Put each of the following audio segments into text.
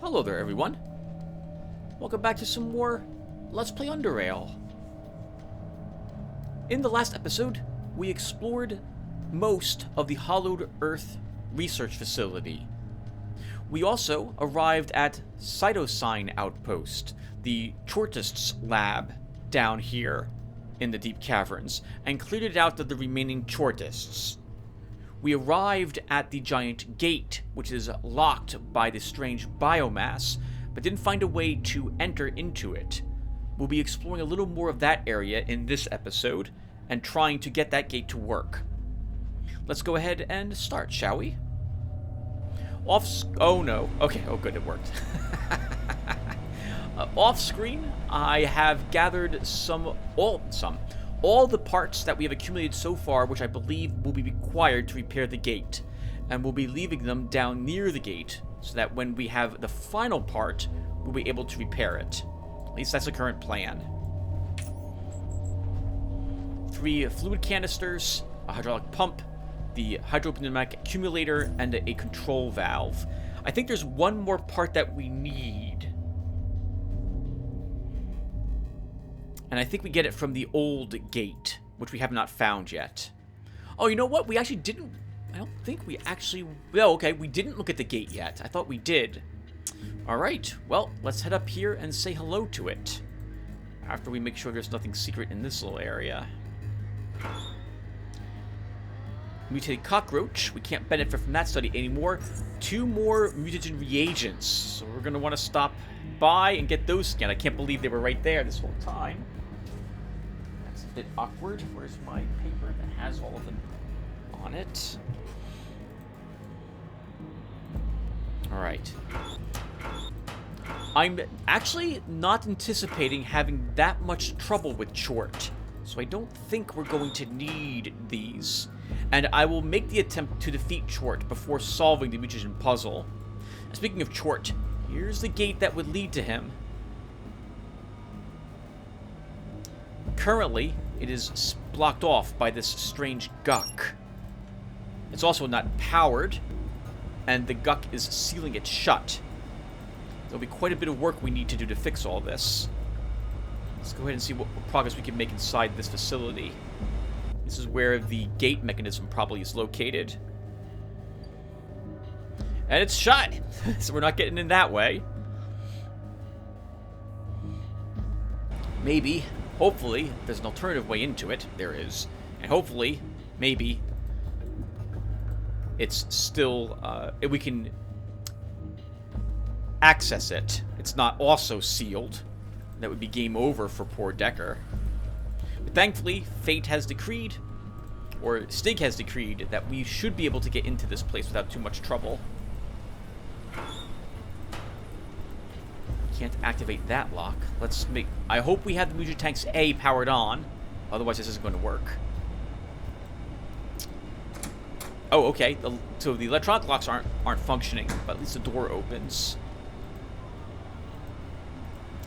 Hello there, everyone. Welcome back to some more Let's Play Underrail. In the last episode, we explored most of the Hollowed Earth research facility. We also arrived at Cytosine Outpost, the Chortists lab down here in the deep caverns, and cleared it out of the remaining Chortists. We arrived at the giant gate, which is locked by this strange biomass, but didn't find a way to enter into it. We'll be exploring a little more of that area in this episode, and trying to get that gate to work. Let's go ahead and start, shall we? Oh no. Okay, oh good, it worked. Off screen, I have gathered all the parts that we have accumulated so far, which I believe will be required to repair the gate. And we'll be leaving them down near the gate, so that when we have the final part, we'll be able to repair it. At least that's the current plan. 3 fluid canisters, a hydraulic pump, the hydropneumatic accumulator, and a control valve. I think there's one more part that we need. And I think we get it from the old gate, which we have not found yet. Oh, you know what? We actually didn't... I don't think we actually... Well, okay, we didn't look at the gate yet. I thought we did. Alright, well, let's head up here and say hello to it. After we make sure there's nothing secret in this little area. Mutated cockroach. We can't benefit from that study anymore. 2 more mutagen reagents. So we're going to want to stop by and get those scanned. I can't believe they were right there this whole time. That's a bit awkward. Where's my paper that has all of them on it? Alright. I'm actually not anticipating having that much trouble with Chort, so I don't think we're going to need these. And I will make the attempt to defeat Chort before solving the mutagen puzzle. Speaking of Chort, here's the gate that would lead to him. Currently, it is blocked off by this strange guck. It's also not powered, and the guck is sealing it shut. There'll be quite a bit of work we need to do to fix all this. Let's go ahead and see what progress we can make inside this facility. This is where the gate mechanism probably is located. And it's shut! So we're not getting in that way. Maybe, hopefully, there's an alternative way into it. There is. And hopefully, maybe, it's still, we can access it. It's not also sealed. That would be game over for poor Decker. But thankfully, fate has decreed, or Stig has decreed, that we should be able to get into this place without too much trouble. Can't activate that lock. Let's make... I hope we have the Muja Tanks A powered on. Otherwise, this isn't going to work. Oh, okay. So the electronic locks aren't functioning, but at least the door opens.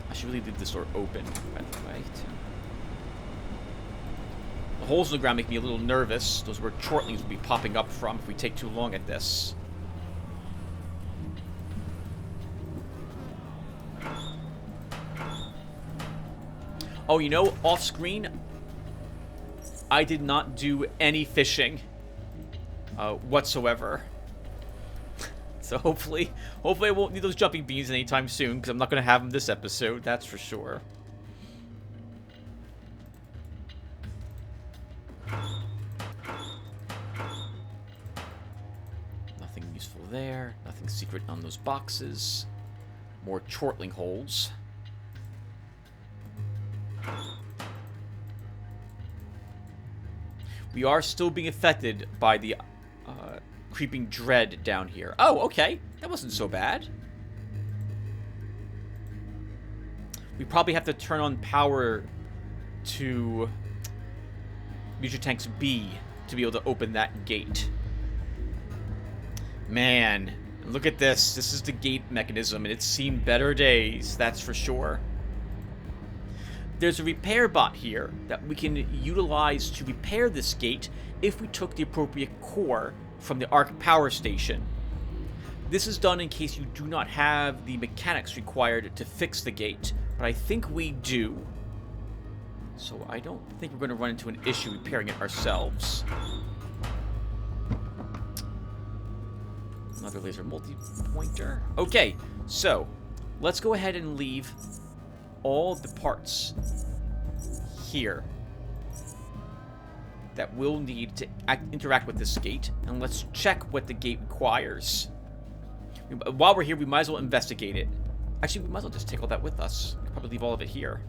I should really leave this door open, by the way. The holes in the ground make me a little nervous. Those are where chortlings will be popping up from if we take too long at this. Oh, you know, off screen, I did not do any fishing whatsoever. So hopefully I won't need those jumping beans anytime soon, because I'm not going to have them this episode, that's for sure. Nothing useful there. Nothing secret on those boxes. More chortling holes. We are still being affected by the creeping dread down here. Oh, okay. That wasn't so bad. We probably have to turn on power to Muja Tanks B to be able to open that gate. Man, look at this. This is the gate mechanism, and it's seen better days, that's for sure. There's a repair bot here that we can utilize to repair this gate if we took the appropriate core from the Arc Power Station. This is done in case you do not have the mechanics required to fix the gate, but I think we do. So I don't think we're going to run into an issue repairing it ourselves. Another laser multi-pointer. Okay, so let's go ahead and leave all the parts here that we'll need to interact with this gate, and let's check what the gate requires. While we're here, we might as well investigate it. Actually, we might as well just take all that with us. We could probably leave all of it here.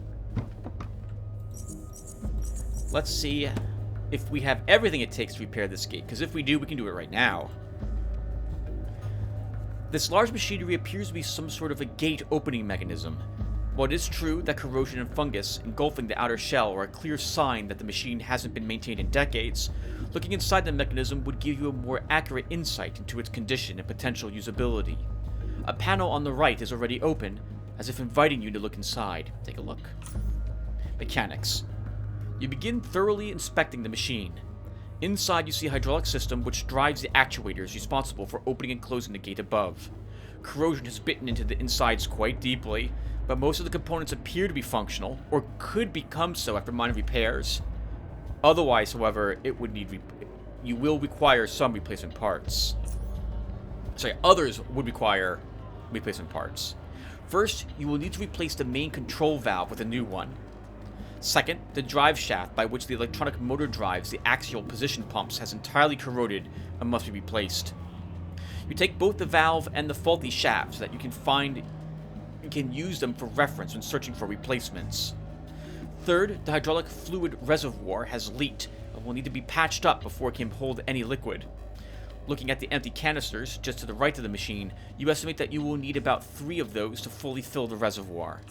Let's see if we have everything it takes to repair this gate, because if we do, we can do it right now. This large machinery appears to be some sort of a gate opening mechanism. While it is true that corrosion and fungus engulfing the outer shell are a clear sign that the machine hasn't been maintained in decades, looking inside the mechanism would give you a more accurate insight into its condition and potential usability. A panel on the right is already open, as if inviting you to look inside. Take a look. Mechanics. You begin thoroughly inspecting the machine. Inside you see a hydraulic system which drives the actuators responsible for opening and closing the gate above. Corrosion has bitten into the insides quite deeply, but most of the components appear to be functional, or could become so after minor repairs. Otherwise, however, you will require some replacement parts. Others would require replacement parts. First, you will need to replace the main control valve with a new one. Second, the drive shaft by which the electronic motor drives the axial position pumps has entirely corroded and must be replaced. You take both the valve and the faulty shaft so that you can use them for reference when searching for replacements. Third, the hydraulic fluid reservoir has leaked and will need to be patched up before it can hold any liquid. Looking at the empty canisters just to the right of the machine, you estimate that you will need about 3 of those to fully fill the reservoir.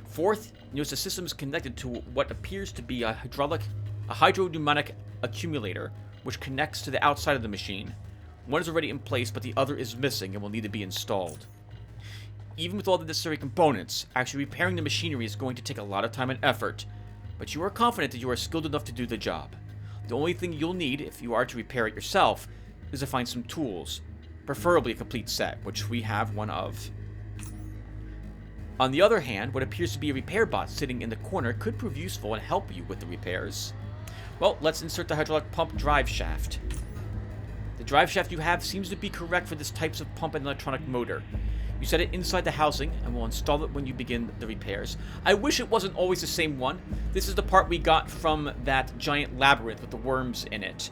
Fourth, notice the system is connected to what appears to be a hydropneumatic accumulator, which connects to the outside of the machine. One is already in place, but the other is missing and will need to be installed. Even with all the necessary components, actually repairing the machinery is going to take a lot of time and effort, but you are confident that you are skilled enough to do the job. The only thing you'll need, if you are to repair it yourself, is to find some tools, preferably a complete set, which we have one of. On the other hand, what appears to be a repair bot sitting in the corner could prove useful and help you with the repairs. Well, let's insert the hydraulic pump drive shaft. The drive shaft you have seems to be correct for this type of pump and electronic motor. You set it inside the housing, and we'll install it when you begin the repairs. I wish it wasn't always the same one. This is the part we got from that giant labyrinth with the worms in it.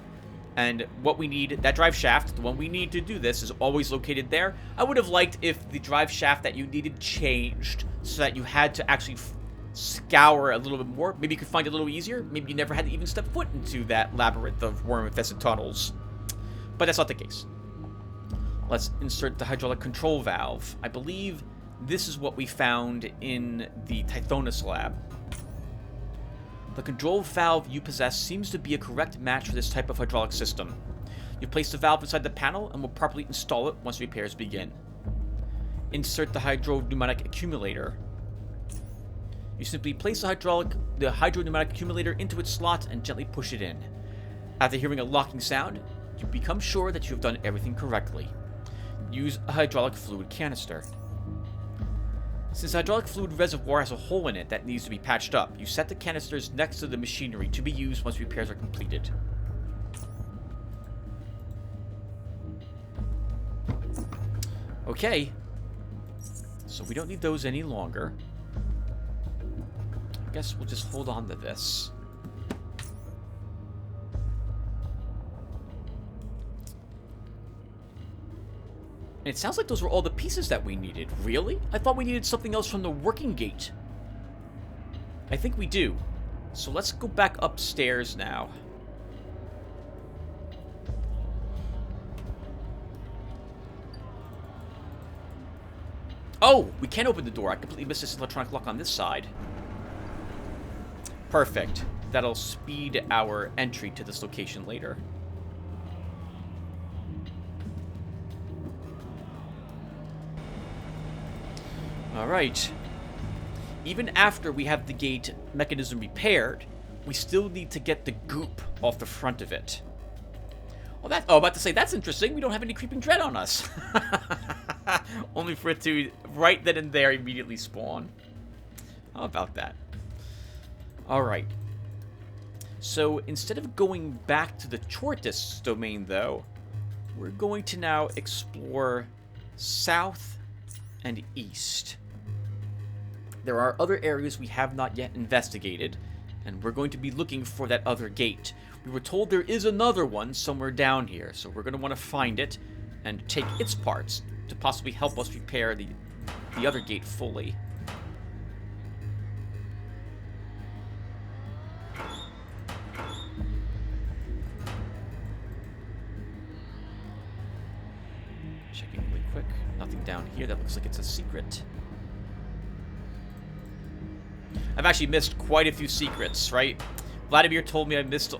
And what we need, that drive shaft, the one we need to do this, is always located there. I would have liked if the drive shaft that you needed changed, so that you had to actually scour a little bit more. Maybe you could find it a little easier. Maybe you never had to even step foot into that labyrinth of worm-infested tunnels. But that's not the case. Let's insert the hydraulic control valve. I believe this is what we found in the Tithonus lab. The control valve you possess seems to be a correct match for this type of hydraulic system. You place the valve inside the panel and will properly install it once repairs begin. Insert the hydropneumatic accumulator. You simply place the hydropneumatic accumulator into its slot and gently push it in. After hearing a locking sound, you become sure that you have done everything correctly. Use a hydraulic fluid canister. Since the hydraulic fluid reservoir has a hole in it that needs to be patched up, you set the canisters next to the machinery to be used once repairs are completed. Okay, so we don't need those any longer. I guess we'll just hold on to this. And it sounds like those were all the pieces that we needed. Really? I thought we needed something else from the working gate. I think we do. So let's go back upstairs now. Oh, we can open the door. I completely missed this electronic lock on this side. Perfect. That'll speed our entry to this location later. Alright. Even after we have the gate mechanism repaired, we still need to get the goop off the front of it. About to say, that's interesting. We don't have any creeping dread on us. Only for it to, right then and there, immediately spawn. How about that? Alright. So, instead of going back to the Chortis domain, though, we're going to now explore south and east. There are other areas we have not yet investigated, and we're going to be looking for that other gate. We were told there is another one somewhere down here, so we're going to want to find it and take its parts to possibly help us repair the other gate fully. Checking really quick. Nothing down here. That looks like it's a secret. I've actually missed quite a few secrets, right? Vladimir told me I missed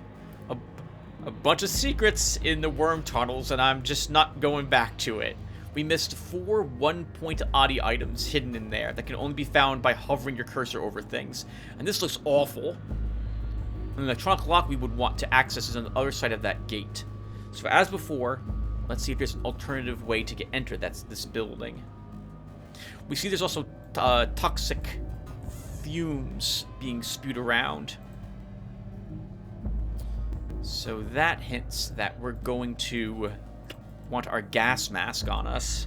a bunch of secrets in the worm tunnels, and I'm just not going back to it. We missed 4 one-point Adi items hidden in there that can only be found by hovering your cursor over things. And this looks awful. And the electronic lock we would want to access is on the other side of that gate. So as before, let's see if there's an alternative way to enter this building. We see there's also toxic fumes being spewed around. So that hints that we're going to want our gas mask on us.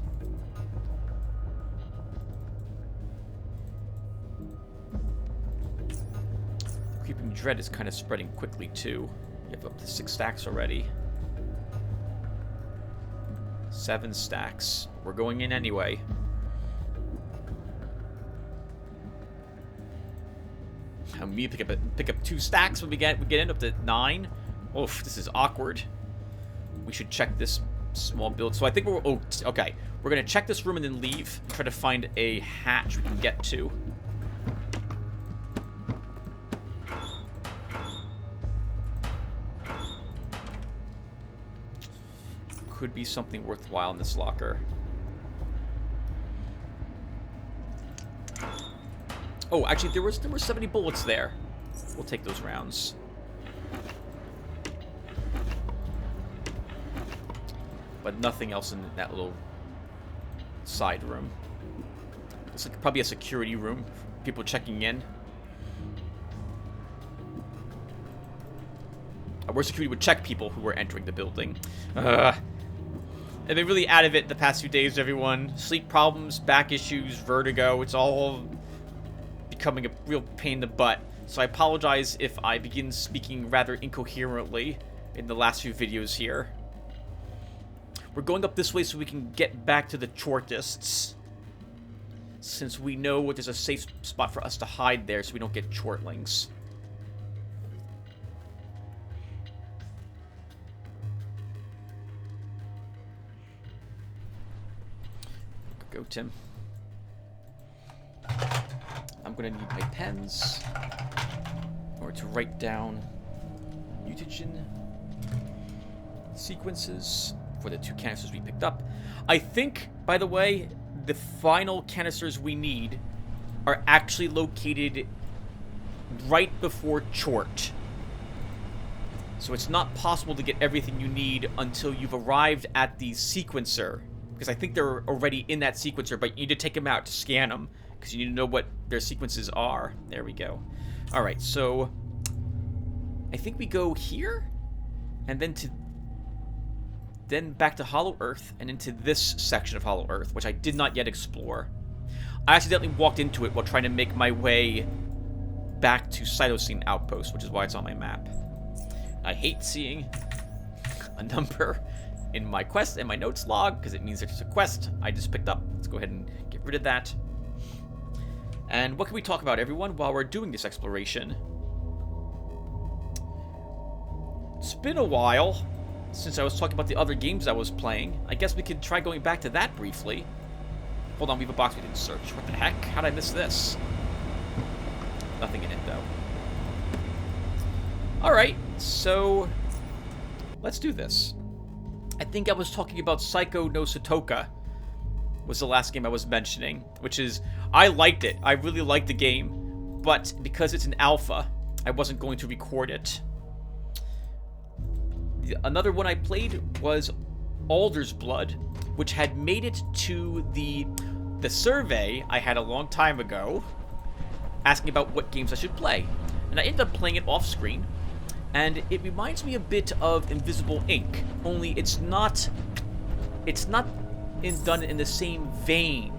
Creeping dread is kind of spreading quickly too. You have up to 6 stacks already. 7 stacks. We're going in anyway. We pick up 2 stacks when we get in up to 9. Oof, this is awkward. We should check this small build. So I think we're... Oh, okay. We're going to check this room and then leave. And try to find a hatch we can get to. Could be something worthwhile in this locker. Oh, actually, there were 70 bullets there. We'll take those rounds. But nothing else in that little side room. It's like probably a security room. People checking in. Where security would check people who were entering the building. I've been really out of it the past few days, everyone. Sleep problems, back issues, vertigo. It's all becoming a real pain in the butt. So I apologize if I begin speaking rather incoherently in the last few videos here. We're going up this way so we can get back to the Chortists. Since we know there's a safe spot for us to hide there so we don't get Chortlings. Go, Tim. I'm going to need my pens in order to write down mutagen sequences for the 2 canisters we picked up. I think, by the way, the final canisters we need are actually located right before Chort. So it's not possible to get everything you need until you've arrived at the sequencer. Because I think they're already in that sequencer, but you need to take them out to scan them. Because you need to know what their sequences are. There we go. Alright, so I think we go here. And then back to Hollow Earth and into this section of Hollow Earth, which I did not yet explore. I accidentally walked into it while trying to make my way back to Cytosine Outpost, which is why it's on my map. I hate seeing a number in my quest and my notes log, because it means there's a quest I just picked up. Let's go ahead and get rid of that. And what can we talk about, everyone, while we're doing this exploration? It's been a while since I was talking about the other games I was playing. I guess we could try going back to that briefly. Hold on, we have a box we didn't search. What the heck? How'd I miss this? Nothing in it, though. Alright, so let's do this. I think I was talking about Psycho no Sotoka was the last game I was mentioning, which is, I liked it. I really liked the game, but because it's an alpha, I wasn't going to record it. Another one I played was Alder's Blood, which had made it to the survey I had a long time ago, asking about what games I should play. And I ended up playing it off-screen, and it reminds me a bit of Invisible Ink, only it's not done in the same vein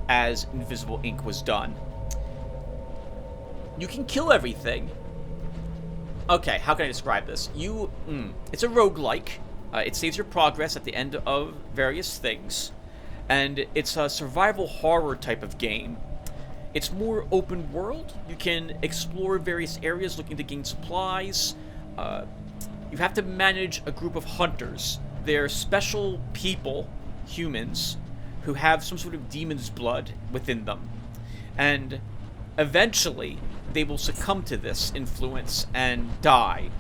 as Invisible Ink was done. You can kill everything. Okay, how can I describe this? It's a roguelike. It saves your progress at the end of various things, and it's a survival horror type of game. It's more open world. You can explore various areas looking to gain supplies. You have to manage a group of hunters. They're special people, humans, who have some sort of demon's blood within them. And eventually, they will succumb to this influence and die.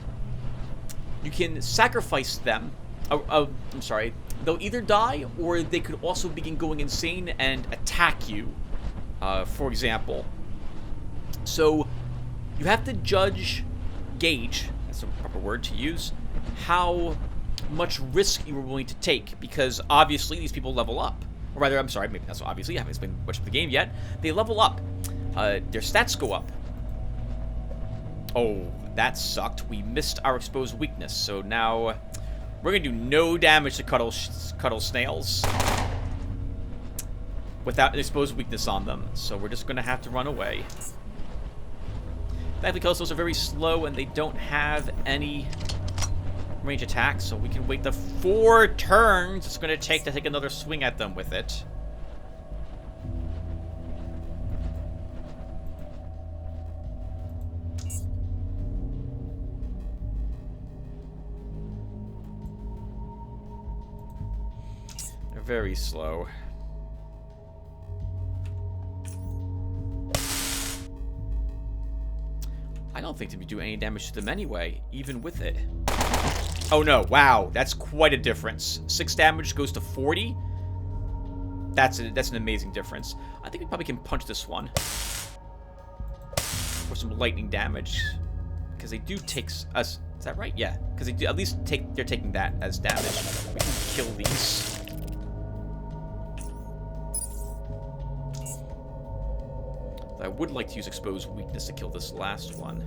You can sacrifice them. I'm sorry. They'll either die, or they could also begin going insane and attack you, for example. So, you have to gauge, that's a proper word to use, how much risk you are willing to take, because obviously these people level up. Or rather, I'm sorry, maybe not so obviously, I haven't explained much of the game yet. They level up. Their stats go up. Oh, that sucked. We missed our exposed weakness, so now we're going to do no damage to cuddle snails without an exposed weakness on them, so we're just going to have to run away. Thankfully, cuddle snails are very slow, and they don't have any range attacks, so we can wait the 4 turns it's going to take another swing at them with it. They're very slow. I don't think to be doing any damage to them anyway, even with it. Oh no, wow, that's quite a difference. 6 damage goes to 40. That's an amazing difference. I think we probably can punch this one for some lightning damage, because they do take us. Is that right? Yeah, because they do at least they're taking that as damage. We can kill these. I would like to use exposed weakness to kill this last one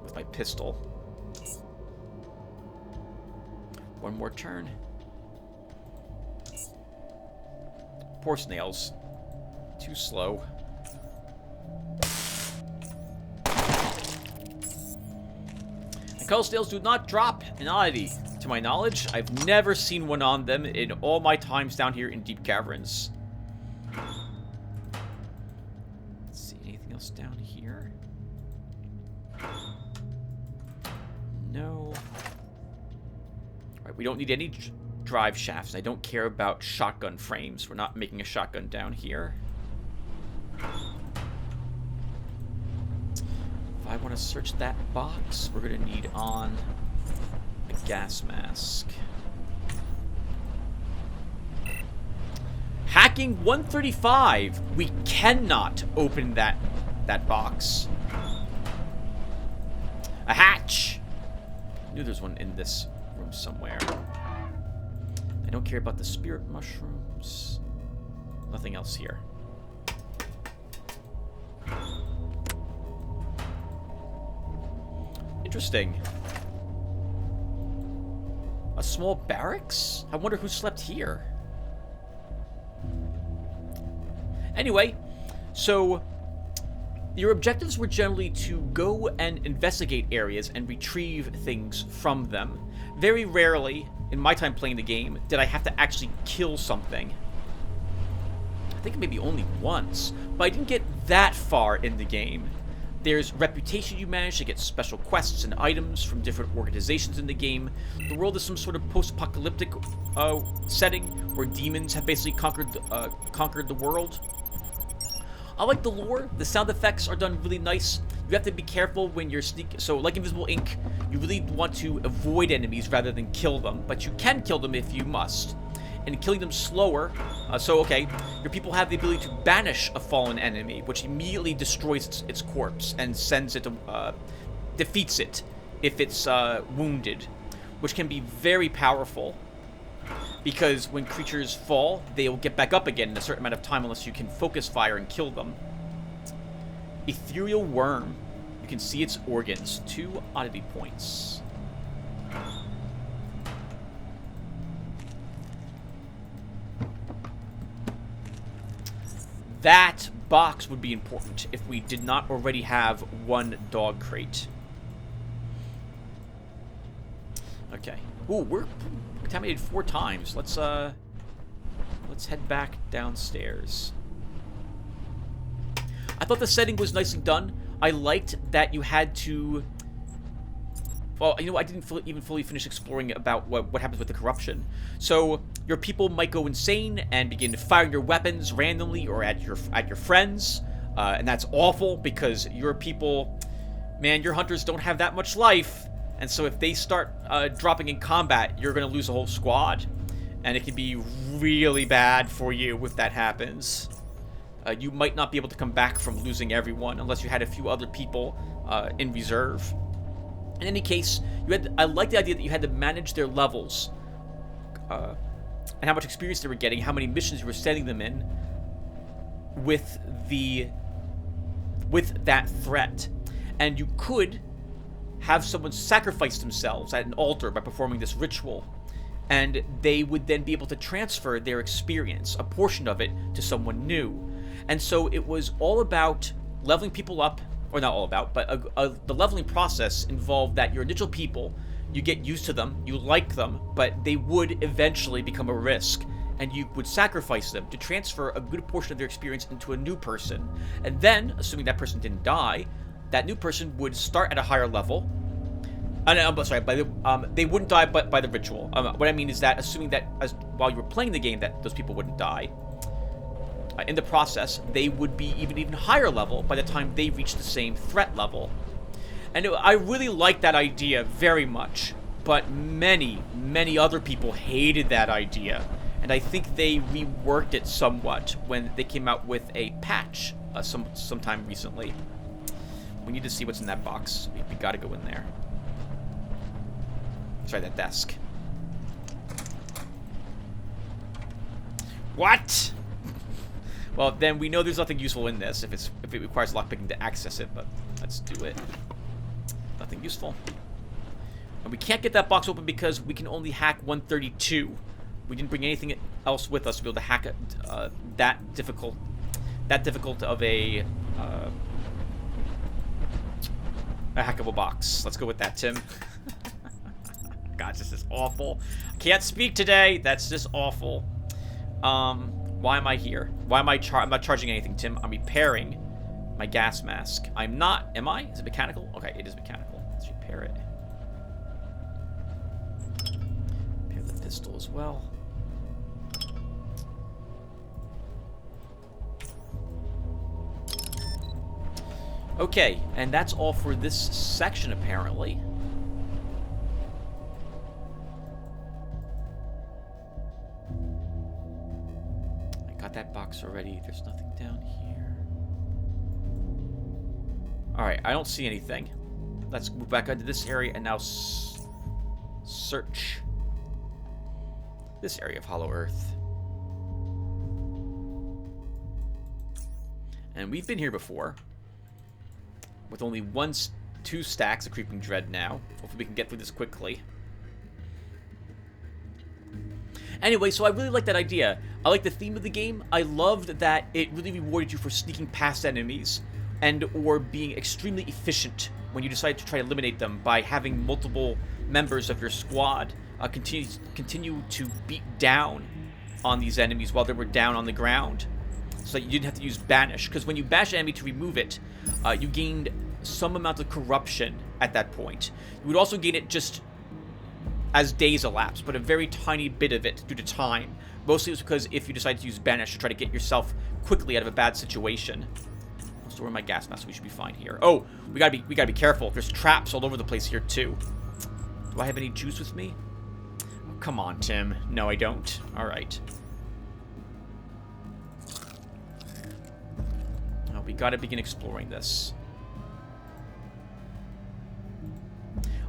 with my pistol. One more turn. Poor snails. Too slow. And cuddle snails do not drop an oddity. To my knowledge, I've never seen one on them in all my times down here in Deep Caverns. Let's see, anything else down here? No. We don't need any drive shafts. I don't care about shotgun frames. We're not making a shotgun down here. If I want to search that box, we're going to need on a gas mask. Hacking 135. We cannot open that box. A hatch. I knew there's one in this room somewhere. I don't care about the spirit mushrooms. Nothing else here. Interesting. A small barracks? I wonder who slept here. Anyway, so your objectives were generally to go and investigate areas and retrieve things from them. Very rarely, in my time playing the game, did I have to actually kill something. I think maybe only once, but I didn't get that far in the game. There's reputation you manage to get special quests and items from different organizations in the game. The world is some sort of post-apocalyptic setting where demons have basically conquered the world. I like the lore. The sound effects are done really nice. You have to be careful when you're sneaking. So, like Invisible Ink, you really want to avoid enemies rather than kill them. But you can kill them if you must. And killing them slower. Your people have the ability to banish a fallen enemy, which immediately destroys its corpse and sends it to, defeats it if it's wounded. which can be very powerful. Because when creatures fall, they will get back up again in a certain amount of time unless you can focus fire and kill them. Ethereal worm. You can see its organs. 2 oddity points. That box would be important if we did not already have 1 dog crate. Okay. Ooh, we're contaminated 4 times. Let's head back downstairs. I thought the setting was nicely done. I liked that you had to... Well, you know, I didn't even fully finish exploring about what happens with the corruption. So, your people might go insane and begin firing your weapons randomly or at your friends. And that's awful because your people... Man, your hunters don't have that much life. And so if they start dropping in combat, you're going to lose a whole squad. And it can be really bad for you if that happens. You might not be able to come back from losing everyone unless you had a few other people in reserve. In any case, I like the idea that you had to manage their levels. And how much experience they were getting, how many missions you were sending them in with that threat. And you could have someone sacrifice themselves at an altar by performing this ritual, and they would then be able to transfer their experience, a portion of it, to someone new. And so it was all about leveling people up, or not all about, but the leveling process involved that your initial people, you get used to them, you like them, but they would eventually become a risk, and you would sacrifice them to transfer a good portion of their experience into a new person. And then, assuming that person didn't die, that new person would start at a higher level. They wouldn't die by the ritual. What I mean is that, assuming that while you were playing the game, that those people wouldn't die. In the process, they would be even higher level by the time they reach the same threat level. And I really liked that idea very much, but many other people hated that idea. And I think they reworked it somewhat when they came out with a patch sometime recently. We need to see what's in that box. We gotta go in there. Sorry, that desk. What? Well, then we know there's nothing useful in this if it requires lockpicking to access it, but let's do it. Nothing useful. And we can't get that box open because we can only hack 132. We didn't bring anything else with us to be able to hack that difficult of a hackable box. Let's go with that, Tim. God, this is awful. Can't speak today. That's just awful. Why am I here? Why am I'm not charging anything, Tim. I'm repairing my gas mask. I'm not. Am I? Is it mechanical? Okay, it is mechanical. Let's repair it. Repair the pistol as well. Okay, and that's all for this section, apparently. I got that box already. There's nothing down here. Alright, I don't see anything. Let's move back into this area and now search this area of Hollow Earth. And we've been here before. With only 2 stacks of Creeping Dread now. Hopefully we can get through this quickly. Anyway, so I really like that idea. I like the theme of the game. I loved that it really rewarded you for sneaking past enemies and or being extremely efficient when you decide to try to eliminate them by having multiple members of your squad continue to beat down on these enemies while they were down on the ground. So that you didn't have to use Banish, because when you bash an enemy to remove it, you gained some amount of corruption at that point. You would also gain it just as days elapsed, but a very tiny bit of it due to time. Mostly it was because if you decide to use Banish to try to get yourself quickly out of a bad situation. I'll store my gas mask, so we should be fine here. Oh, we gotta be careful. There's traps all over the place here too. Do I have any juice with me? Oh, come on, Tim. No, I don't. All right. We gotta begin exploring this.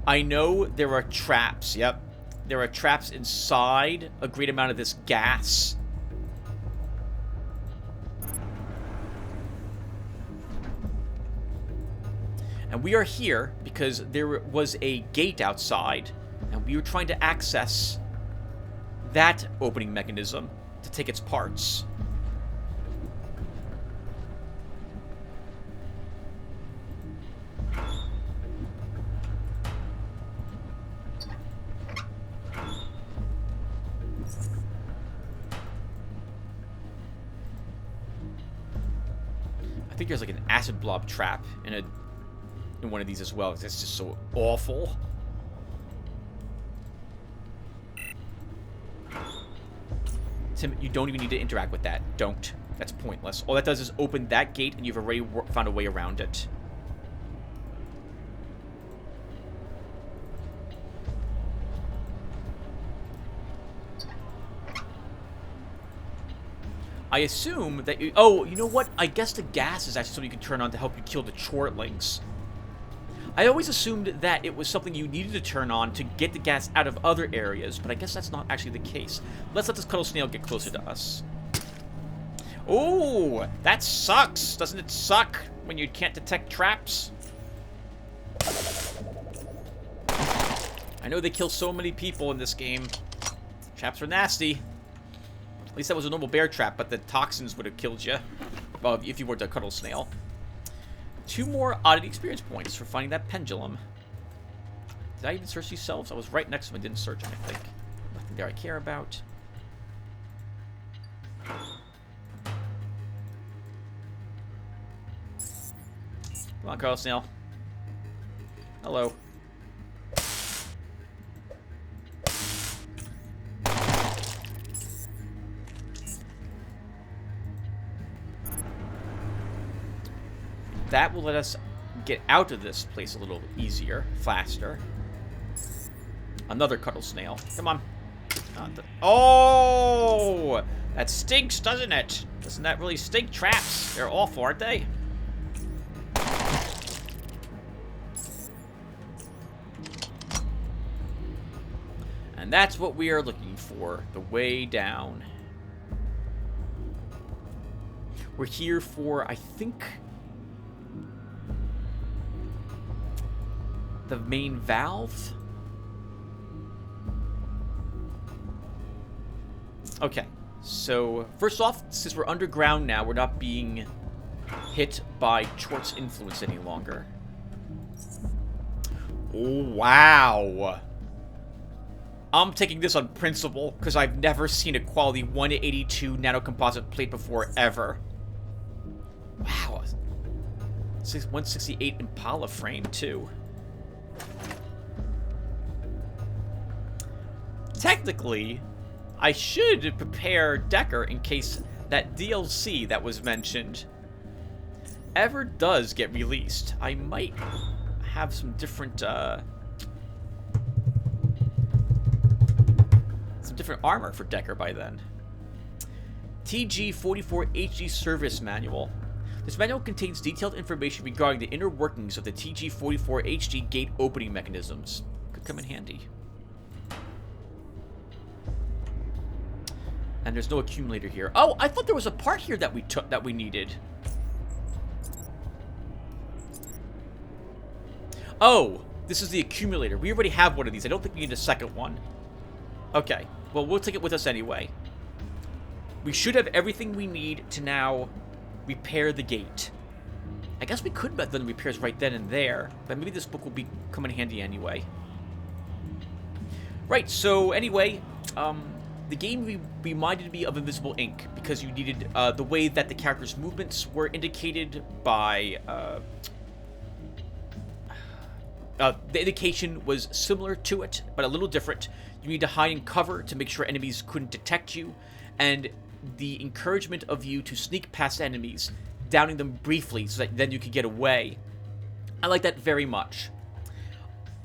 I know there are traps. Yep. There are traps inside a great amount of this gas. And we are here because there was a gate outside, and we were trying to access that opening mechanism to take its parts. I think there's like an acid blob trap in one of these as well. It's just so awful. Tim, you don't even need to interact with that. Don't. That's pointless. All that does is open that gate, and you've already found a way around it. I assume that you... Oh, you know what? I guess the gas is actually something you can turn on to help you kill the chortlings. I always assumed that it was something you needed to turn on to get the gas out of other areas, but I guess that's not actually the case. Let's let this cuddle snail get closer to us. Oh, that sucks. Doesn't it suck when you can't detect traps? I know they kill so many people in this game. Traps are nasty. At least that was a normal bear trap, but the toxins would have killed you. Well, if you weren't a cuddle snail. 2 more oddity experience points for finding that pendulum. Did I even search these selves? I was right next to them. I didn't search them, I think. Nothing there I care about. Come on, cuddle snail. Hello. That will let us get out of this place a little easier, faster. Another cuddle snail. Come on. Oh! That stinks, doesn't it? Doesn't that really stink? Traps. They're awful, aren't they? And that's what we are looking for. The way down. We're here for, I think... the main valve? Okay, so first off, since we're underground now, we're not being hit by Chort's influence any longer. Oh, wow. I'm taking this on principle, because I've never seen a quality 182 nanocomposite plate before, ever. Wow. 168 Impala frame, too. Technically, I should prepare Decker in case that DLC that was mentioned ever does get released. I might have some different armor for Decker by then. TG-44HD Service Manual. This manual contains detailed information regarding the inner workings of the TG-44HD gate opening mechanisms. Could come in handy. And there's no accumulator here. Oh, I thought there was a part here that we needed. Oh, this is the accumulator. We already have one of these. I don't think we need a second one. Okay. Well, we'll take it with us anyway. We should have everything we need to now repair the gate. I guess we could have done the repairs right then and there, but maybe this book will come in handy anyway. Right, so anyway, the game reminded me of Invisible Ink because you needed the way that the characters' movements were indicated by... the indication was similar to it, but a little different. You need to hide and cover to make sure enemies couldn't detect you, and the encouragement of you to sneak past enemies, downing them briefly so that then you could get away. I like that very much.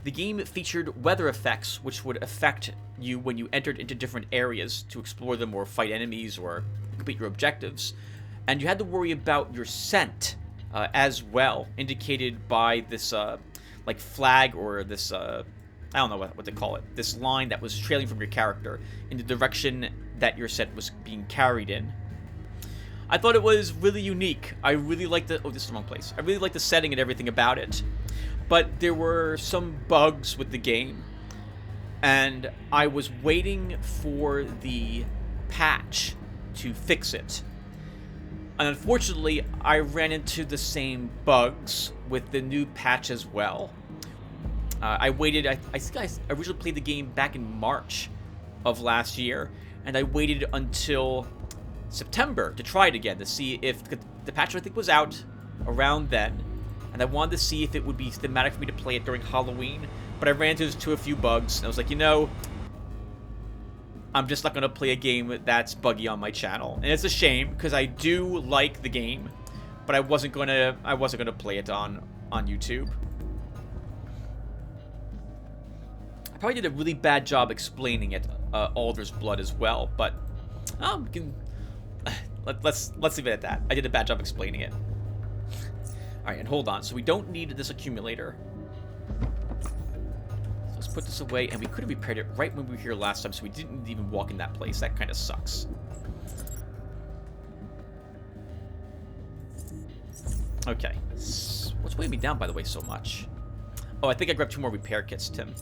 The game featured weather effects, which would affect you when you entered into different areas to explore them or fight enemies or complete your objectives. And you had to worry about your scent as well, indicated by this like flag or this I don't know what to call it. This line that was trailing from your character in the direction that your set was being carried in. I thought it was really unique. I really liked the... Oh, this is the wrong place. I really liked the setting and everything about it. But there were some bugs with the game. And I was waiting for the patch to fix it. And unfortunately, I ran into the same bugs with the new patch as well. I waited... I think I originally played the game back in March of last year. And I waited until September to try it again to see if the patch I think was out around then, and I wanted to see if it would be thematic for me to play it during Halloween, but I ran into a few bugs, and I was like, you know, I'm just not going to play a game that's buggy on my channel. And it's a shame, because I do like the game, but I wasn't going to play it on YouTube. I probably did a really bad job explaining it, Alder's Blood as well, but we can... Let's leave it at that. I did a bad job explaining it. Alright, and hold on. So we don't need this accumulator. So let's put this away. And we could have repaired it right when we were here last time, so we didn't even walk in that place. That kind of sucks. Okay. What's weighing me down, by the way, so much? Oh, I think I grabbed 2 more repair kits, Tim.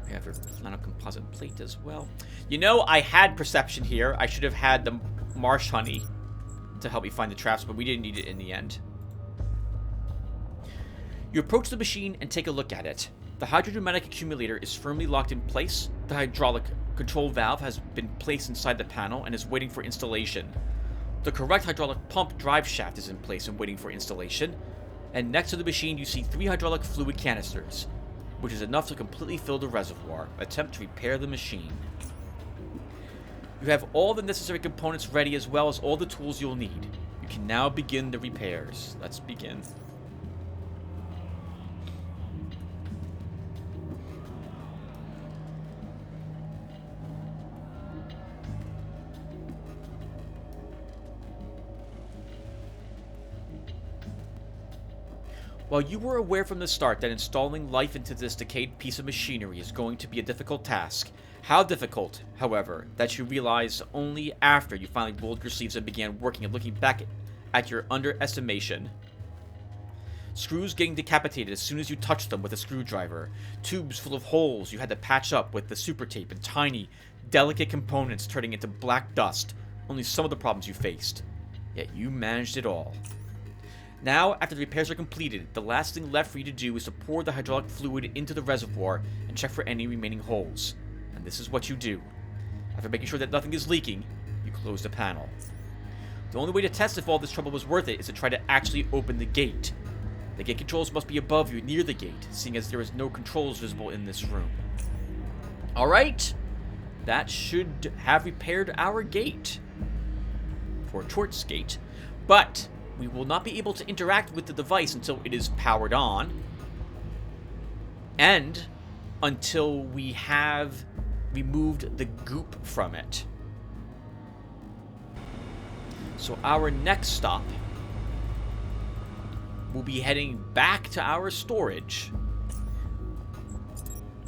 We have your flannel composite plate as well. You know, I had perception here. I should have had the marsh honey to help me find the traps, but we didn't need it in the end. You approach the machine and take a look at it. The hydrodynamic accumulator is firmly locked in place. The hydraulic control valve has been placed inside the panel and is waiting for installation. The correct hydraulic pump drive shaft is in place and waiting for installation. And next to the machine, you see 3 hydraulic fluid canisters, which is enough to completely fill the reservoir. Attempt to repair the machine. You have all the necessary components ready as well as all the tools you'll need. You can now begin the repairs. Let's begin. While you were aware from the start that installing life into this decayed piece of machinery is going to be a difficult task, how difficult, however, that you realize only after you finally rolled your sleeves and began working and looking back at your underestimation. Screws getting decapitated as soon as you touched them with a screwdriver, tubes full of holes you had to patch up with the super tape, and tiny, delicate components turning into black dust, only some of the problems you faced. Yet you managed it all. Now, after the repairs are completed, the last thing left for you to do is to pour the hydraulic fluid into the reservoir and check for any remaining holes. And this is what you do. After making sure that nothing is leaking, you close the panel. The only way to test if all this trouble was worth it is to try to actually open the gate. The gate controls must be above you near the gate, seeing as there is no controls visible in this room. Alright, that should have repaired our gate. For Tort's gate. But we will not be able to interact with the device until it is powered on. And until we have removed the goop from it. So our next stop will be heading back to our storage,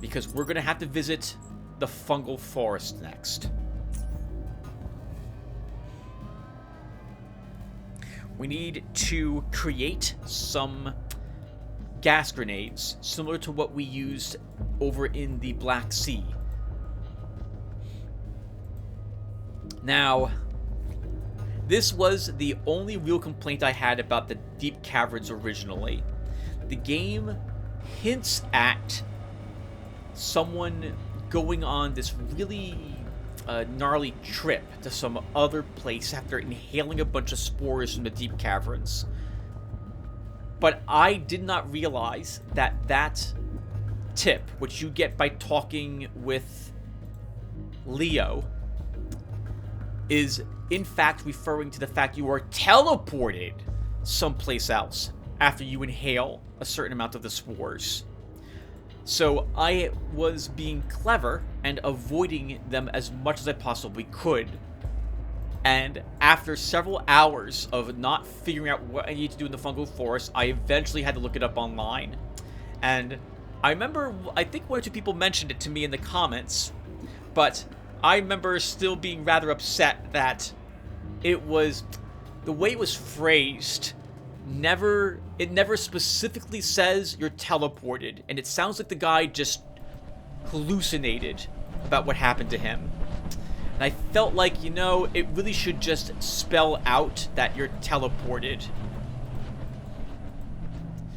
because we're going to have to visit the fungal forest next. We need to create some gas grenades similar to what we used over in the Black Sea. Now, this was the only real complaint I had about the deep caverns originally. The game hints at someone going on this really gnarly trip to some other place after inhaling a bunch of spores from the deep caverns. But I did not realize that that tip, which you get by talking with Leo, is in fact referring to the fact you are teleported someplace else after you inhale a certain amount of the spores. So I was being clever and avoiding them as much as I possibly could, And after several hours of not figuring out what I need to do in the fungal forest, I eventually had to look it up online. And I remember, I think one or two people mentioned it to me in the comments, but I remember still being rather upset that it was, the way it was phrased, it never specifically says you're teleported, and it sounds like the guy just hallucinated about what happened to him. And I felt like, you know, it really should just spell out that you're teleported.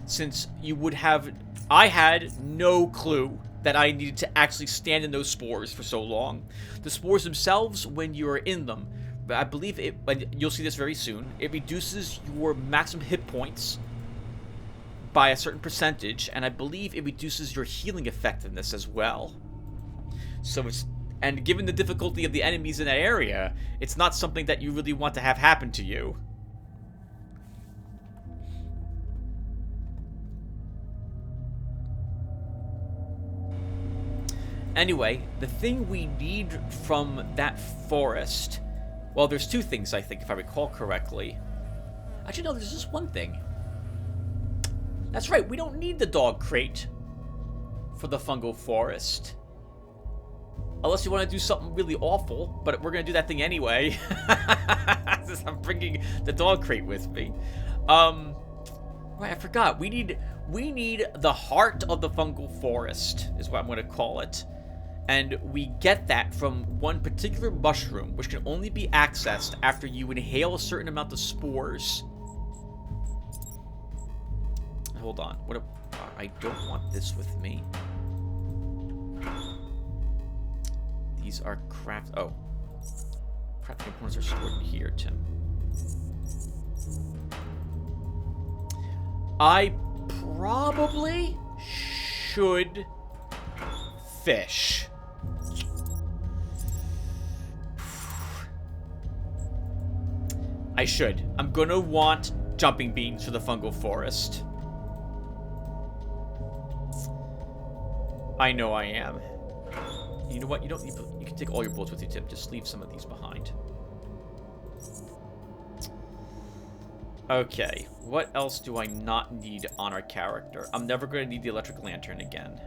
Since you would have... I had no clue that I needed to actually stand in those spores for so long. The spores themselves, when you're in them, I believe it... and you'll see this very soon. It reduces your maximum hit points by a certain percentage, and I believe it reduces your healing effectiveness as well. So it's... and given the difficulty of the enemies in that area, it's not something that you really want to have happen to you. Anyway, the thing we need from that forest... well, there's two things, I think, if I recall correctly. Actually, no, there's just one thing. That's right, we don't need the dog crate for the fungal forest. Unless you want to do something really awful, but we're going to do that thing anyway. Since I'm bringing the dog crate with me. Right, I forgot. We need the heart of the fungal forest, is what I'm going to call it. And we get that from one particular mushroom, which can only be accessed after you inhale a certain amount of spores. Hold on. I don't want this with me. These are craft... oh. Crafting components are stored in here, Tim. I probably should fish. I should. I'm gonna want jumping beans for the fungal forest. I know I am. You know what? You don't need... you can take all your bullets with you, Tim. Just leave some of these behind. Okay. What else do I not need on our character? I'm never going to need the electric lantern again.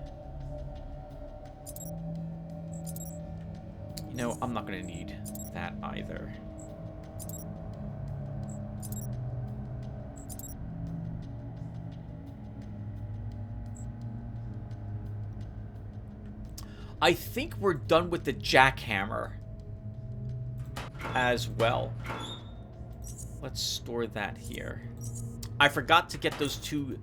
You know, I'm not going to need that either. I think we're done with the jackhammer as well. Let's store that here. I forgot to get those two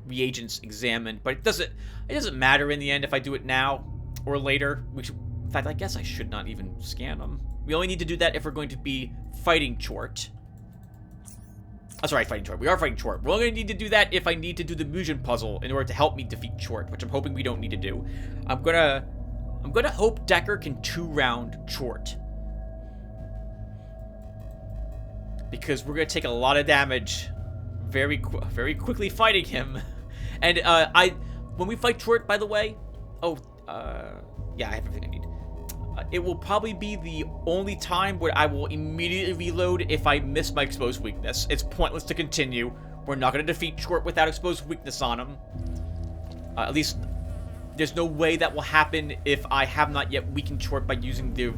reagents examined, but it doesn't matter in the end if I do it now or later. In fact, I guess I should not even scan them. We only need to do that if we're going to be fighting Chort. Oh, sorry, fighting Chort. We are fighting Chort. We're only going to need to do that if I need to do the Mugen puzzle in order to help me defeat Chort, which I'm hoping we don't need to do. I'm gonna hope Decker can 2-round Chort. Because we're gonna take a lot of damage very quickly fighting him. And when we fight Chort, by the way, yeah, I have everything I need. It will probably be the only time where I will immediately reload if I miss my exposed weakness. It's pointless to continue. We're not gonna defeat Chort without exposed weakness on him. At least there's no way that will happen if I have not yet weakened Chort by using the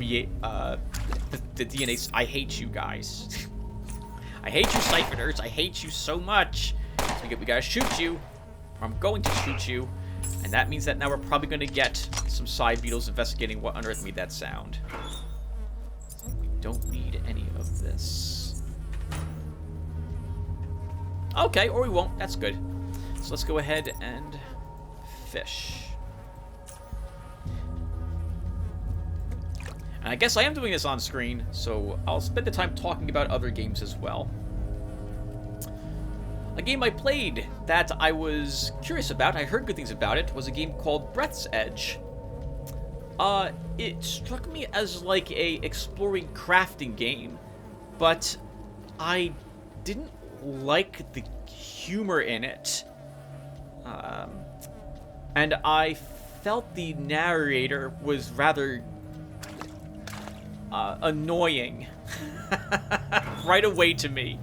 DNA. I hate you guys. I hate you, Siphoners. I hate you so much. So we gotta shoot you. Or I'm going to shoot you. And that means that now we're probably going to get some side beetles investigating what on earth made that sound. We don't need any of this. Okay, or we won't. That's good. So let's go ahead and fish. And I guess I am doing this on screen, so I'll spend the time talking about other games as well. A game I played that I was curious about, I heard good things about it, was a game called Breath's Edge. It struck me as like a exploring crafting game, but I didn't like the humor in it. And I felt the narrator was rather annoying. right away to me.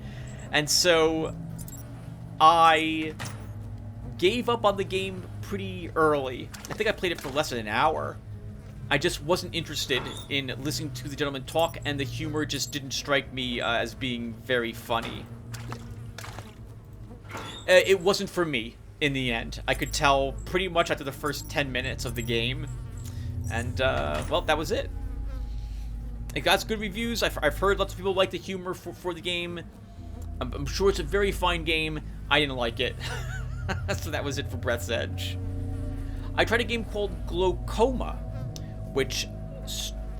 And so I gave up on the game pretty early. I think I played it for less than an hour. I just wasn't interested in listening to the gentleman talk, and the humor just didn't strike me as being very funny. It wasn't for me in the end. I could tell pretty much after the first 10 minutes of the game. And, well, that was it. It got good reviews. I've heard lots of people like the humor for the game. I'm sure it's a very fine game. I didn't like it. So that was it for Breath's Edge. I tried a game called Glaucoma, which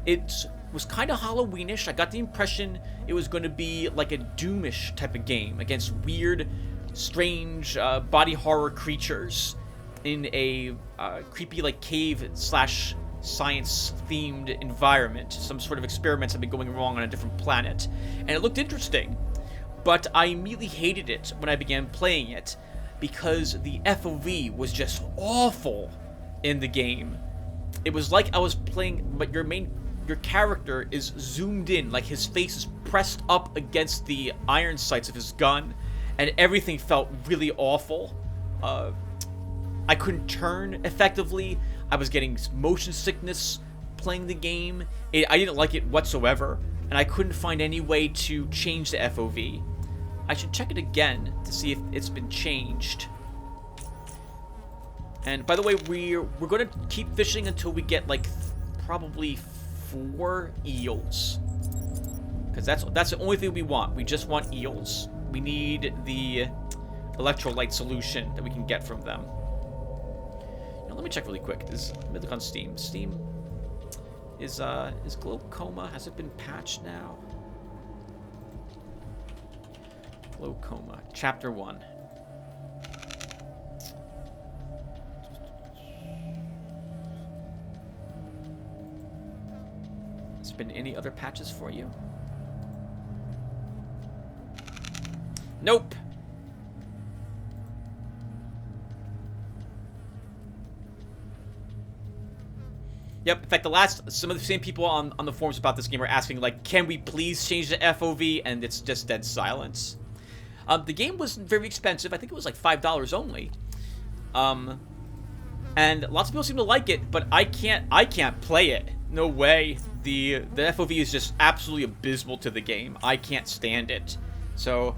it was kind of Halloweenish. I got the impression it was going to be like a Doomish type of game against weird, strange body horror creatures in a creepy like cave / science-themed environment. Some sort of experiments have been going wrong on a different planet. And it looked interesting, but I immediately hated it when I began playing it because the FOV was just awful in the game. It was like I was playing, but your character is zoomed in, like his face is pressed up against the iron sights of his gun, and everything felt really awful. I couldn't turn effectively. I was getting motion sickness playing the game. I didn't like it whatsoever, and I couldn't find any way to change the FOV. I should check it again to see if it's been changed. And by the way, we're going to keep fishing until we get like probably 4 eels. Because that's the only thing we want. We just want eels. We need the electrolyte solution that we can get from them. Now, let me check really quick. Let me look on Steam. Steam is Glaucoma, has it been patched now? Glaucoma, Chapter 1. Has there been any other patches for you? Nope. Yep, in fact, some of the same people on the forums about this game are asking, like, can we please change the FOV? And it's just dead silence. The game wasn't very expensive. I think it was like $5 only. And lots of people seem to like it, but I can't play it. No way. The FOV is just absolutely abysmal to the game. I can't stand it. So,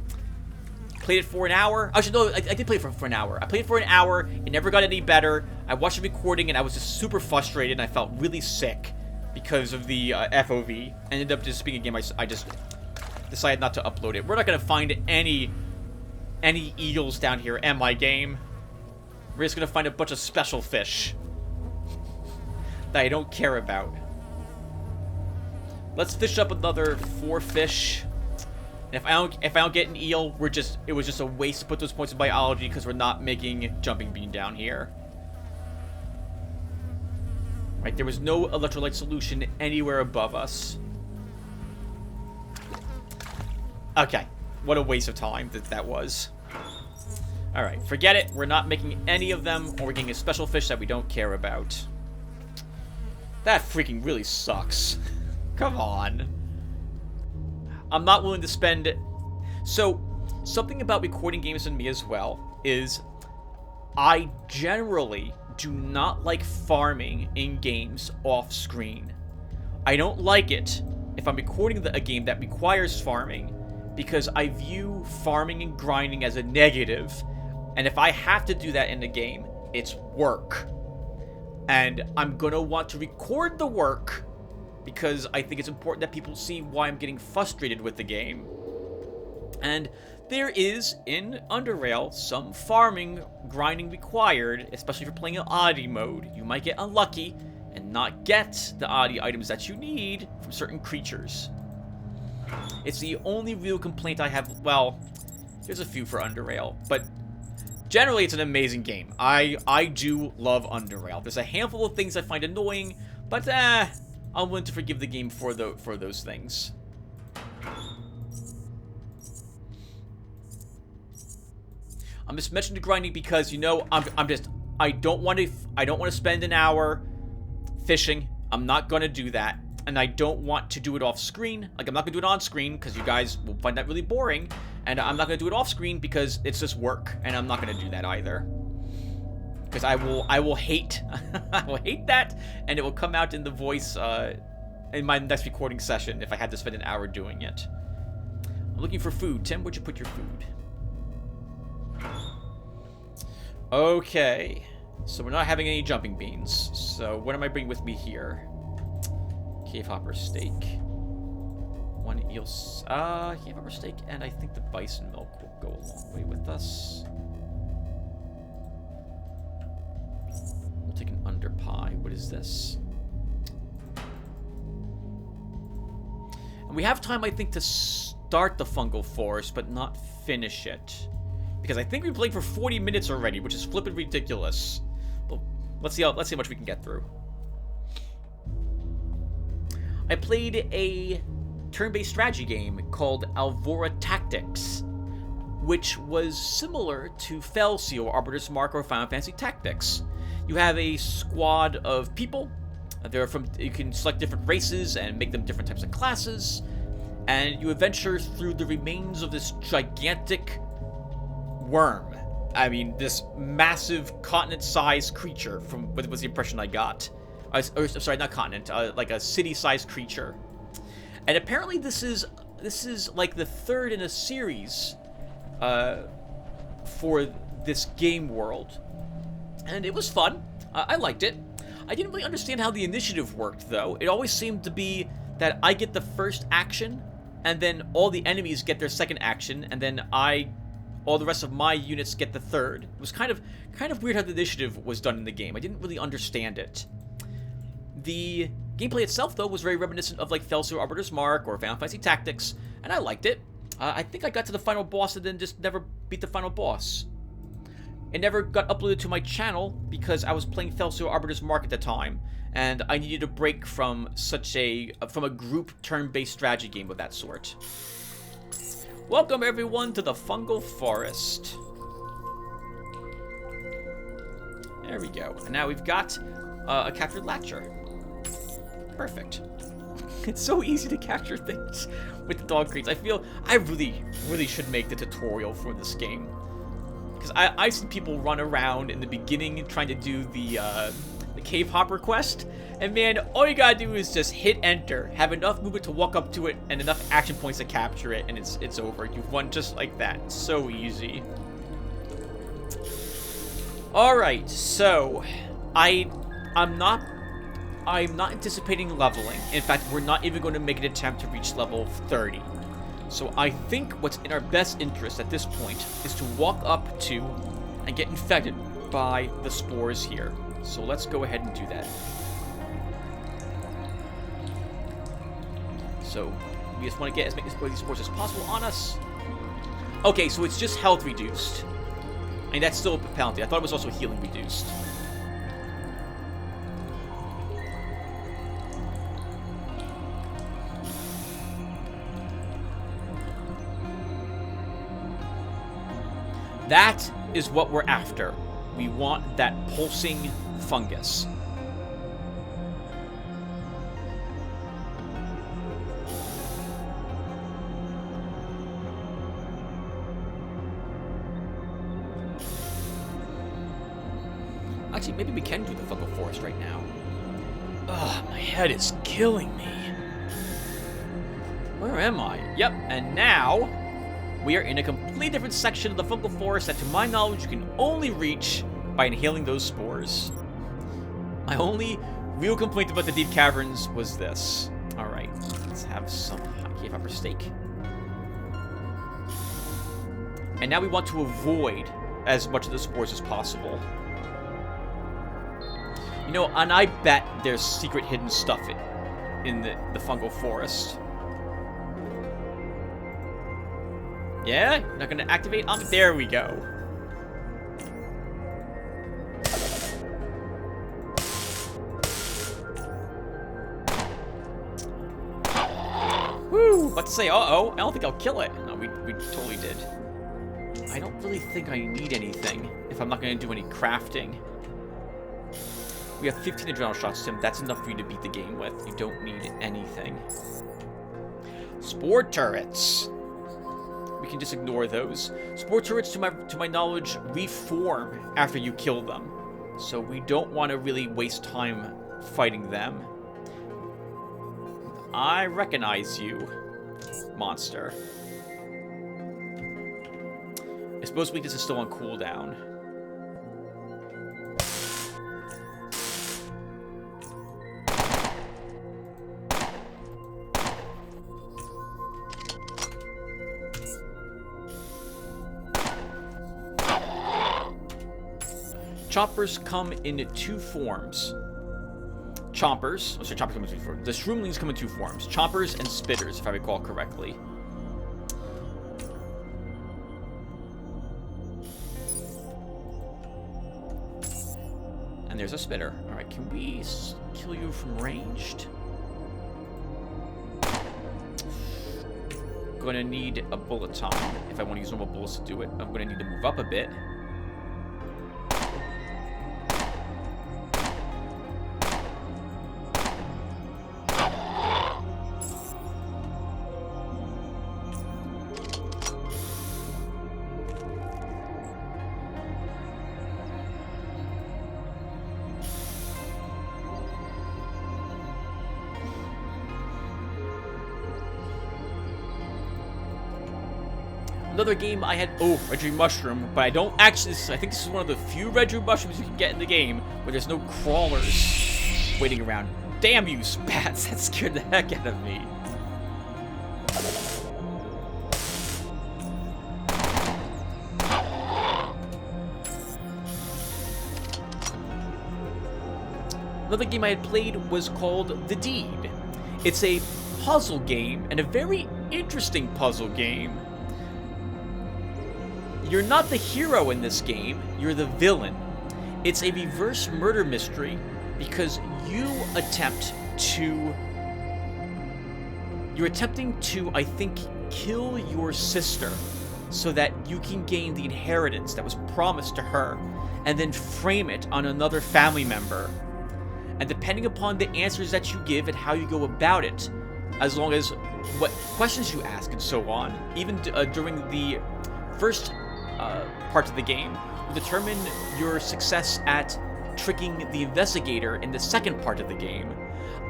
played it for an hour. Actually, no, I did play it for an hour. I played it for an hour. It never got any better. I watched the recording, and I was just super frustrated, and I felt really sick because of the FOV. Ended up just being a game I just decided not to upload it. We're not going to find any eels down here, am I, game? We're just going to find a bunch of special fish that I don't care about. Let's fish up another 4 fish. And if I don't get an eel, it was just a waste to put those points in biology because we're not making jumping bean down here. Right, there was no electrolyte solution anywhere above us. Okay, what a waste of time that was. Alright, forget it. We're not making any of them, or we're getting a special fish that we don't care about. That freaking really sucks. Come on. I'm not willing to spend... So, something about recording games and me as well is I generally do not like farming in games off-screen. I don't like it if I'm recording a game that requires farming because I view farming and grinding as a negative, and if I have to do that in the game, it's work. And I'm gonna want to record the work because I think it's important that people see why I'm getting frustrated with the game. And there is, in Underrail, some farming, grinding required, especially if you're playing in oddity mode. You might get unlucky and not get the oddity items that you need from certain creatures. It's the only real complaint I have. Well, there's a few for Underrail, but generally it's an amazing game. I do love Underrail. There's a handful of things I find annoying, but I'm willing to forgive the game for those things. I'm just mentioning the grinding because, you know, I don't want to spend an hour fishing. I'm not going to do that. and I don't want to do it off screen. Like, I'm not gonna do it on screen because you guys will find that really boring, and I'm not gonna do it off screen because it's just work, and I'm not gonna do that either. Because I will hate, I will hate that, and it will come out in the voice in my next recording session if I had to spend an hour doing it. I'm looking for food. Tim, where'd you put your food? Okay, so we're not having any jumping beans. So what am I bringing with me here? Cave hopper steak. One eel. Cave hopper steak, and I think the bison milk will go a long way with us. We'll take an under pie. What is this? And we have time, I think, to start the fungal forest, but not finish it. Because I think we've played for 40 minutes already, which is flippin' ridiculous. But let's see how much we can get through. I played a turn-based strategy game called Alvora Tactics, which was similar to Felseal, Arbiter's Mark, or Final Fantasy Tactics. You have a squad of people. You can select different races and make them different types of classes, and you adventure through the remains of this gigantic worm. I mean, this massive continent-sized creature. What was the impression I got? Sorry, not continent. Like a city-sized creature. And apparently, this is like the third in a series for this game world, and it was fun. I liked it. I didn't really understand how the initiative worked, though. It always seemed to be that I get the first action, and then all the enemies get their second action, and then all the rest of my units get the third. It was kind of weird how the initiative was done in the game. I didn't really understand it. The gameplay itself, though, was very reminiscent of like Felseal, Arbiter's Mark, or Final Fantasy Tactics, and I liked it. I think I got to the final boss and then just never beat the final boss. It never got uploaded to my channel because I was playing Felseal, Arbiter's Mark at the time, and I needed a break from from a group turn-based strategy game of that sort. Welcome everyone to the Fungal Forest. There we go. And now we've got a captured latcher. Perfect. It's so easy to capture things with the dog crates. I feel I really should make the tutorial for this game. Because I've seen people run around in the beginning trying to do the cave hopper quest. And man, all you gotta do is just hit enter, have enough movement to walk up to it, and enough action points to capture it, and it's over. You've won just like that. It's so easy. Alright, so I'm not anticipating leveling. In fact, we're not even going to make an attempt to reach level 30. So I think what's in our best interest at this point is to walk up to and get infected by the spores here. So let's go ahead and do that. So we just want to get as many of these spores as possible on us. Okay, so it's just health reduced. I mean, that's still a penalty. I thought it was also healing reduced. That is what we're after. We want that pulsing fungus. Actually, maybe we can do the fungal forest right now. Ugh, my head is killing me. Where am I? Yep, and now we are in a completely different section of the fungal forest that, to my knowledge, you can only reach by inhaling those spores. My only real complaint about the deep caverns was this. Alright, let's have some cave hopper steak. And now we want to avoid as much of the spores as possible. You know, and I bet there's secret hidden stuff in the fungal forest. Yeah? Not gonna activate? There we go. Woo! About to say, uh-oh. I don't think I'll kill it. No, we totally did. I don't really think I need anything if I'm not gonna do any crafting. We have 15 adrenaline shots, Tim. That's enough for you to beat the game with. You don't need anything. Spore turrets. We can just ignore those. Spore turrets, to my knowledge, reform after you kill them. So we don't want to really waste time fighting them. I recognize you, monster. I suppose weakness is still on cooldown. Choppers come in two forms. Chompers. Oh, sorry, choppers come in two forms. The shroomlings come in two forms. Chompers and spitters, if I recall correctly. And there's a spitter. Alright, can we kill you from ranged? I'm gonna need a bullet time if I want to use normal bullets to do it. I'm gonna need to move up a bit. Another game I had, Red Dream Mushroom, but I don't actually, I think this is one of the few Red Dream Mushrooms you can get in the game where there's no crawlers waiting around. Damn you, spats, that scared the heck out of me. Another game I had played was called The Deed. It's a puzzle game, and a very interesting puzzle game. You're not the hero in this game, you're the villain. It's a reverse murder mystery because you're attempting to, I think, kill your sister so that you can gain the inheritance that was promised to her and then frame it on another family member. And depending upon the answers that you give and how you go about it, as long as what questions you ask and so on, even during the first parts of the game, will determine your success at tricking the investigator in the second part of the game.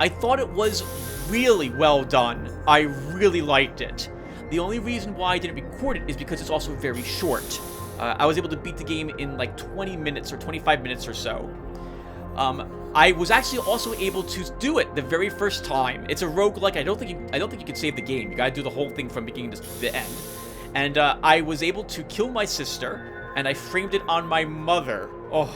I thought it was really well done. I really liked it. The only reason why I didn't record it is because it's also very short. I was able to beat the game in like 20 minutes or 25 minutes or so. I was actually also able to do it the very first time. It's a roguelike. I don't think you can save the game. You gotta do the whole thing from beginning to the end. And I was able to kill my sister, and I framed it on my mother. Oh,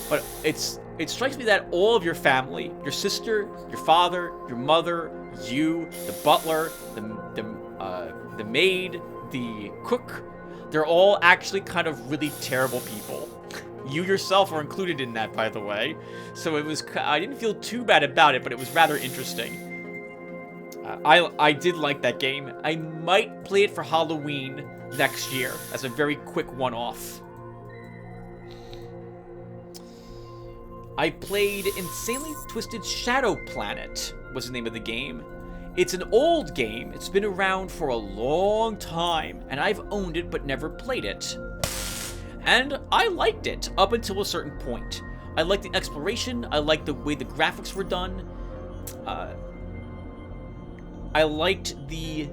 but it strikes me that all of your family, your sister, your father, your mother, you, the butler, the maid, the cook, they're all actually kind of really terrible people. You yourself are included in that, by the way. So I didn't feel too bad about it, but it was rather interesting. I did like that game. I might play it for Halloween next year as a very quick one-off. I played Insanely Twisted Shadow Planet, was the name of the game. It's an old game. It's been around for a long time, and I've owned it but never played it. And I liked it up until a certain point. I liked the exploration. I liked the way the graphics were done. I liked the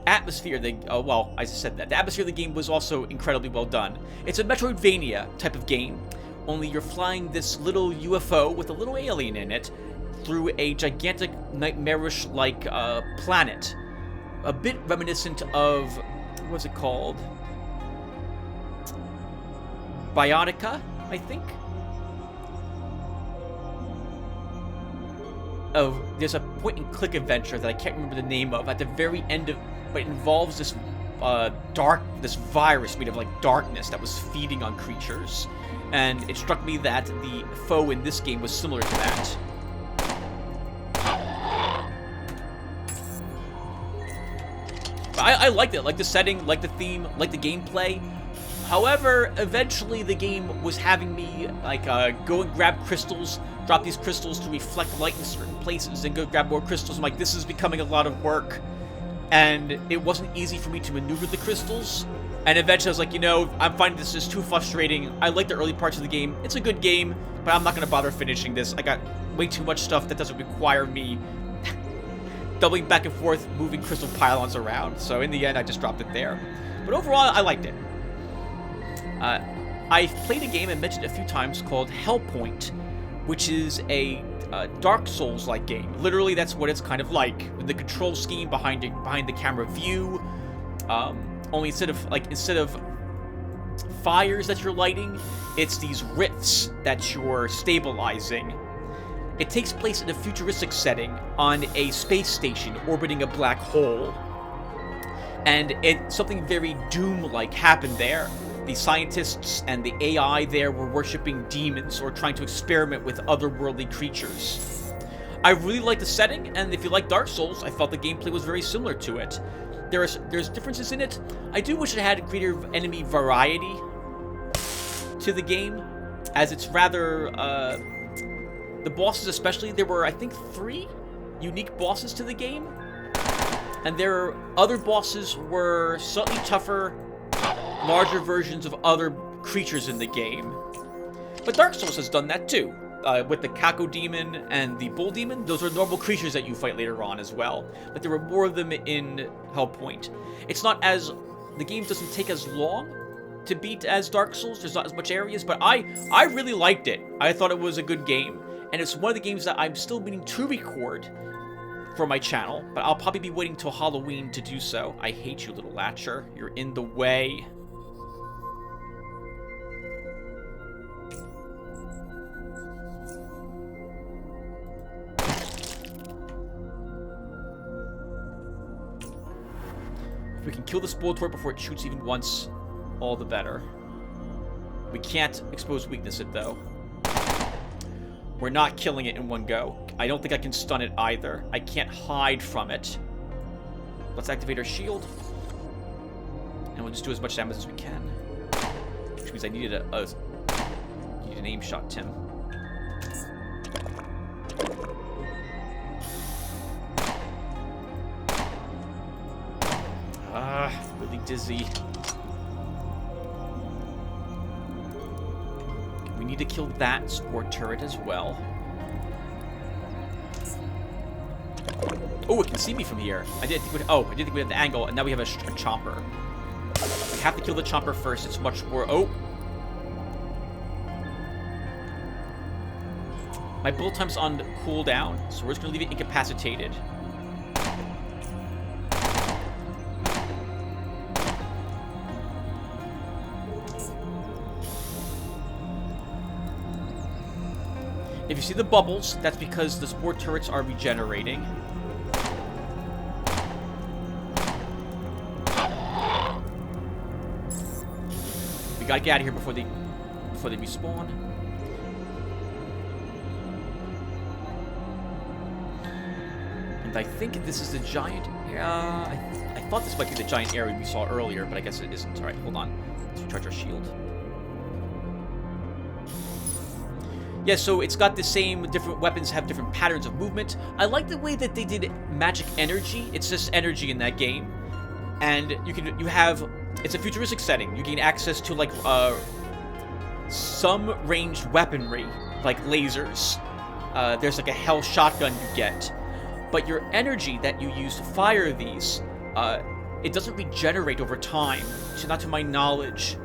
atmosphere. Well, I said that. The atmosphere of the game was also incredibly well done. It's a Metroidvania type of game, only you're flying this little UFO with a little alien in it through a gigantic, nightmarish-like planet. A bit reminiscent of, what was it called? Biotica, I think? There's a point-and-click adventure that I can't remember the name of at the very end of, but it involves this this virus made of like darkness that was feeding on creatures, and it struck me that the foe in this game was similar to that. But I liked it, like the setting, like the theme, like the gameplay. However, eventually the game was having me, like, go and grab crystals, drop these crystals to reflect light in certain places, and go grab more crystals. I'm like, this is becoming a lot of work. And it wasn't easy for me to maneuver the crystals. And eventually I was like, you know, I'm finding this is too frustrating. I like the early parts of the game. It's a good game, but I'm not going to bother finishing this. I got way too much stuff that doesn't require me doubling back and forth, moving crystal pylons around. So in the end, I just dropped it there. But overall, I liked it. I've played a game I mentioned a few times called Hellpoint, which is a Dark Souls-like game. Literally, that's what it's kind of like. The control scheme behind the camera view. Only instead of fires that you're lighting, it's these rifts that you're stabilizing. It takes place in a futuristic setting on a space station orbiting a black hole. And something very Doom-like happened there. The scientists and the AI there were worshipping demons or trying to experiment with otherworldly creatures. I really like the setting, and if you like Dark Souls, I felt the gameplay was very similar to it. There's differences in it. I do wish it had greater enemy variety to the game, as it's rather, the bosses especially, there were, I think, 3 unique bosses to the game, and their other bosses were slightly tougher, larger versions of other creatures in the game. But Dark Souls has done that too. With the Kako Demon and the Bull Demon, those are normal creatures that you fight later on as well. But there were more of them in Hellpoint. The game doesn't take as long to beat as Dark Souls. There's not as much areas, but I really liked it. I thought it was a good game. And it's one of the games that I'm still meaning to record for my channel, but I'll probably be waiting till Halloween to do so. I hate you, little Latcher. You're in the way. If we can kill the Spore before it shoots even once, all the better. We can't expose weakness it, though. We're not killing it in one go. I don't think I can stun it either. I can't hide from it. Let's activate our shield. And we'll just do as much damage as we can. Which means I needed an aim shot, Tim. Really dizzy. We need to kill that Spore turret as well. Oh, it can see me from here. I didn't think we had the angle, and now we have a chomper. We have to kill the chomper first. It's much more... Oh! My bullet time's on cooldown, so we're just going to leave it incapacitated. If you see the bubbles, that's because the Spore turrets are regenerating. We gotta get out of here before they respawn. And I think this is the giant... I thought this might be the giant area we saw earlier, but I guess it isn't. Alright, hold on. Let's recharge our shield. Yeah, so it's got the same, different weapons have different patterns of movement. I like the way that they did magic energy. It's just energy in that game. And it's a futuristic setting. You gain access to, like, some ranged weaponry, like lasers. There's, like, a hell shotgun you get. But your energy that you use to fire these, it doesn't regenerate over time, not to my knowledge.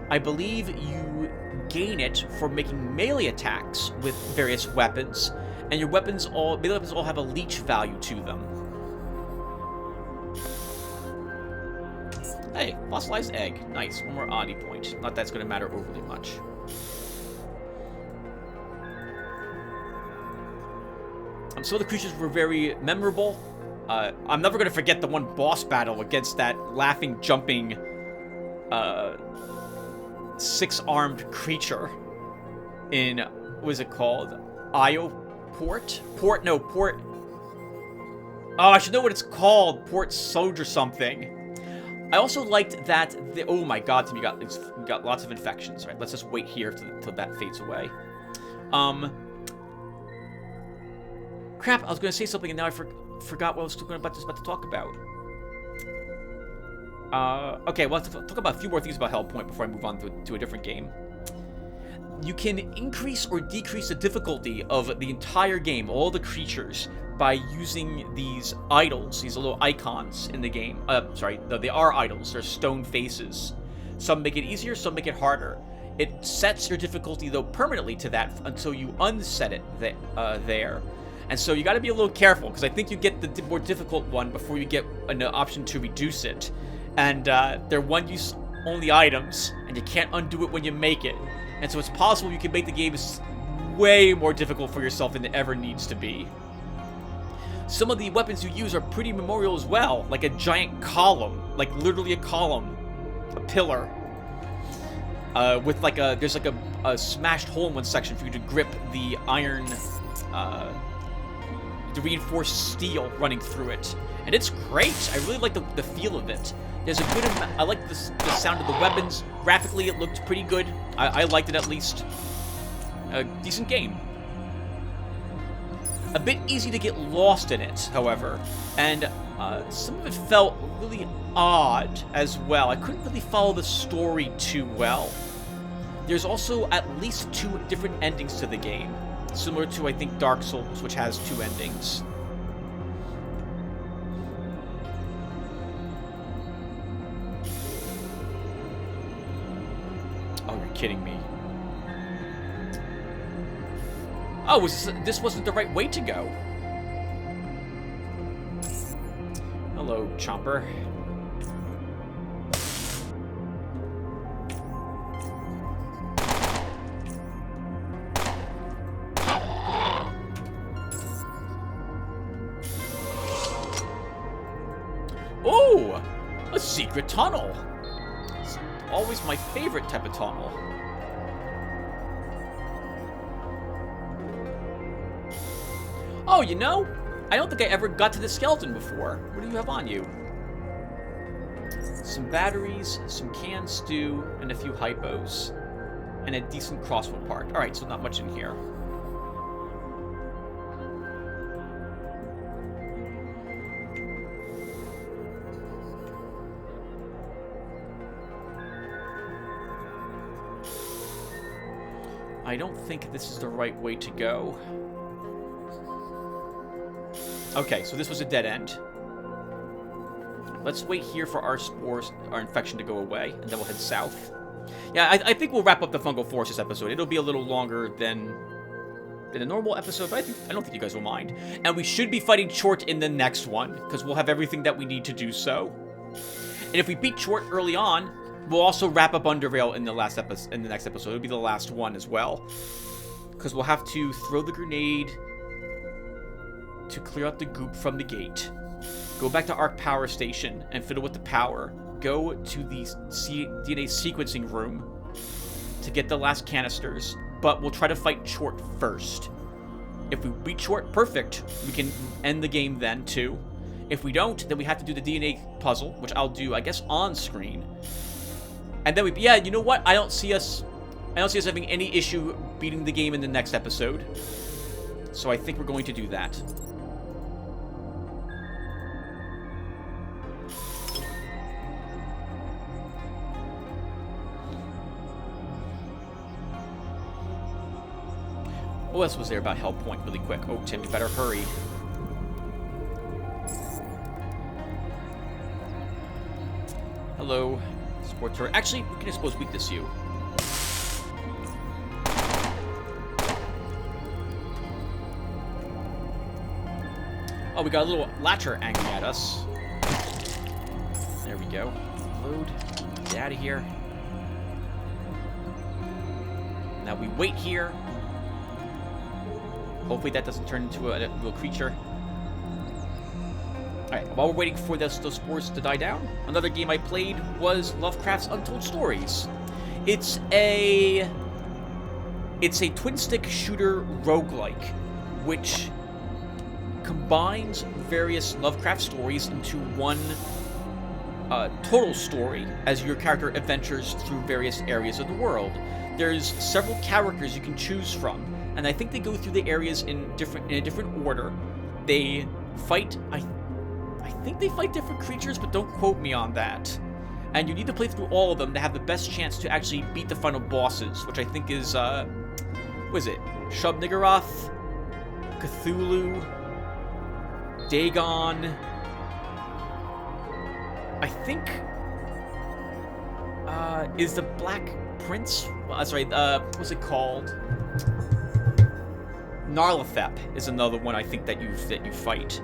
I believe you gain it for making melee attacks with various weapons, and your melee weapons all have a leech value to them. Hey, fossilized egg. Nice. One more oddity point. Not that it's going to matter overly much. Some of the creatures were very memorable. I'm never going to forget the one boss battle against that laughing, jumping, 6-armed creature in, what is it called? Port? Oh, I should know what it's called. Port Soldier something. I also liked that oh my god, Tim, you got lots of infections. All right, let's just wait here till that fades away. Crap, I was going to say something and now I forgot what I was about to talk about. Okay, well, let's talk about a few more things about Hellpoint before I move on to a different game. You can increase or decrease the difficulty of the entire game, all the creatures, by using these idols, these little icons in the game. Sorry, no, they are idols. They're stone faces. Some make it easier, some make it harder. It sets your difficulty, though, permanently to that until you unset it there. And so you got to be a little careful, because I think you get the more difficult one before you get an option to reduce it. And they're one-use only items, and you can't undo it when you make it. And so it's possible you can make the game way more difficult for yourself than it ever needs to be. Some of the weapons you use are pretty memorial as well, like a giant column, like literally a column, a pillar, with like there's like a smashed hole in one section for you to grip the iron, the reinforced steel running through it. And it's great. I really like the feel of it. There's a good amount. I like the sound of the weapons. Graphically, it looked pretty good. I liked it at least. A decent game. A bit easy to get lost in it, however. And some of it felt really odd as well. I couldn't really follow the story too well. There's also at least 2 different endings to the game. Similar to, I think, Dark Souls, which has 2 endings. Oh, you're kidding me. Oh, this wasn't the right way to go. Hello, Chomper. Oh, a secret tunnel. It's always my favorite type of tunnel. Oh, you know, I don't think I ever got to the skeleton before. What do you have on you? Some batteries, some canned stew, and a few hypos. And a decent crossbow part. Alright, so not much in here. I don't think this is the right way to go. Okay, so this was a dead end. Let's wait here for our spores, our infection to go away, and then we'll head south. Yeah, I think we'll wrap up the fungal force this episode. It'll be a little longer than a normal episode, but I don't think you guys will mind. And we should be fighting Chort in the next one, because we'll have everything that we need to do so. And if we beat Chort early on, we'll also wrap up Underrail in the next episode. It'll be the last one as well, because we'll have to throw the grenade to clear out the goop from the gate. Go back to Arc Power Station and fiddle with the power. Go to the DNA sequencing room to get the last canisters, but we'll try to fight Chort first. If we beat Chort, perfect. We can end the game then, too. If we don't, then we have to do the DNA puzzle, which I'll do, I guess, on screen. And then yeah, you know what? I don't see us having any issue beating the game in the next episode. So I think we're going to do that. What else was there about Hellpoint really quick? Oh, Tim, you better hurry. Hello. Support turret. Actually, we can expose weakness you. Oh, we got a little latcher angry at us. There we go. Load. Get out of here. Now we wait here. Hopefully that doesn't turn into a little creature. Alright, while we're waiting for those spores to die down, another game I played was Lovecraft's Untold Stories. It's a twin-stick shooter roguelike, which combines various Lovecraft stories into one total story as your character adventures through various areas of the world. There's several characters you can choose from, and I think they go through the areas in a different order. They fight, I think they fight different creatures, but don't quote me on that. And you need to play through all of them to have the best chance to actually beat the final bosses, which I think is, what is it? Shub-Niggurath, Cthulhu, Dagon. I think, is the Black Prince? Sorry, what's it called? Narlathep is another one I think that you fight.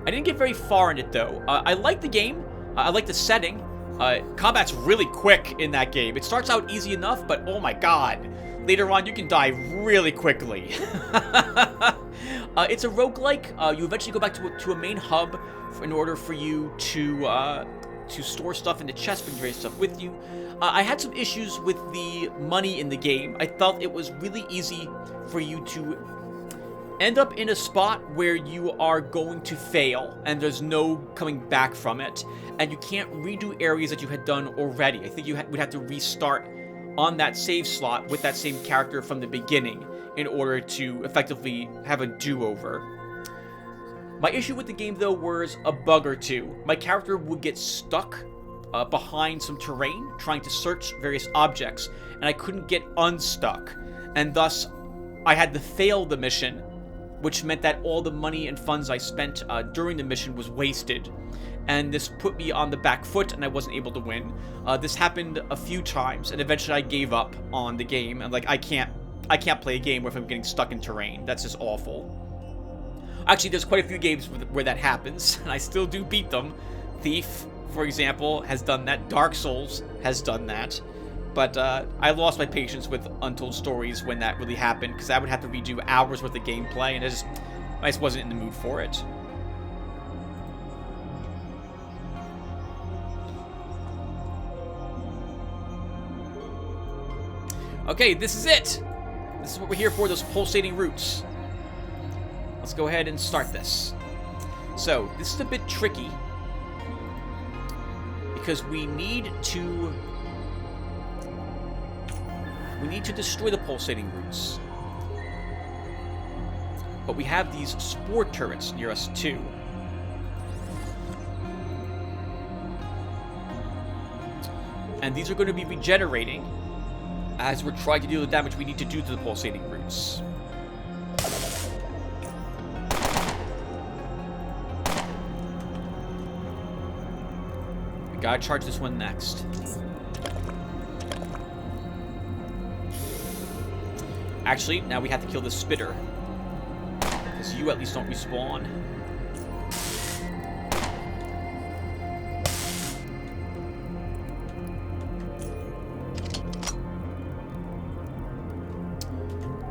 I didn't get very far in it though. I like the game. I like the setting. Combat's really quick in that game. It starts out easy enough, but oh my god. Later on, you can die really quickly. It's a roguelike. You eventually go back to a main hub in order for you to store stuff in the chest, bring various stuff with you. I had some issues with the money in the game. I felt it was really easy for you to end up in a spot where you are going to fail, and there's no coming back from it, and you can't redo areas that you had done already. I think you would have to restart on that save slot with that same character from the beginning in order to effectively have a do-over. My issue with the game, though, was a bug or two. My character would get stuck behind some terrain trying to search various objects, and I couldn't get unstuck, and thus I had to fail the mission, which meant that all the money and funds I spent during the mission was wasted. And this put me on the back foot, and I wasn't able to win. This happened a few times, and eventually I gave up on the game. And like, I can't play a game where I'm getting stuck in terrain. That's just awful. Actually, there's quite a few games where that happens, and I still do beat them. Thief, for example, has done that. Dark Souls has done that. But I lost my patience with Untold Stories when that really happened, because I would have to redo hours worth of gameplay, and I just wasn't in the mood for it. Okay, this is it! This is what we're here for, those Pulsating Roots. Let's go ahead and start this. So, this is a bit tricky, because we need to destroy the Pulsating Roots. But we have these spore turrets near us too. And these are going to be regenerating as we're trying to deal the damage we need to do to the Pulsating Roots. We gotta charge this one next. Actually, now we have to kill the spitter, because you at least don't respawn.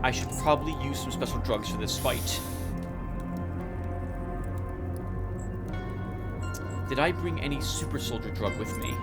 I should probably use some special drugs for this fight. Did I bring any super soldier drug with me?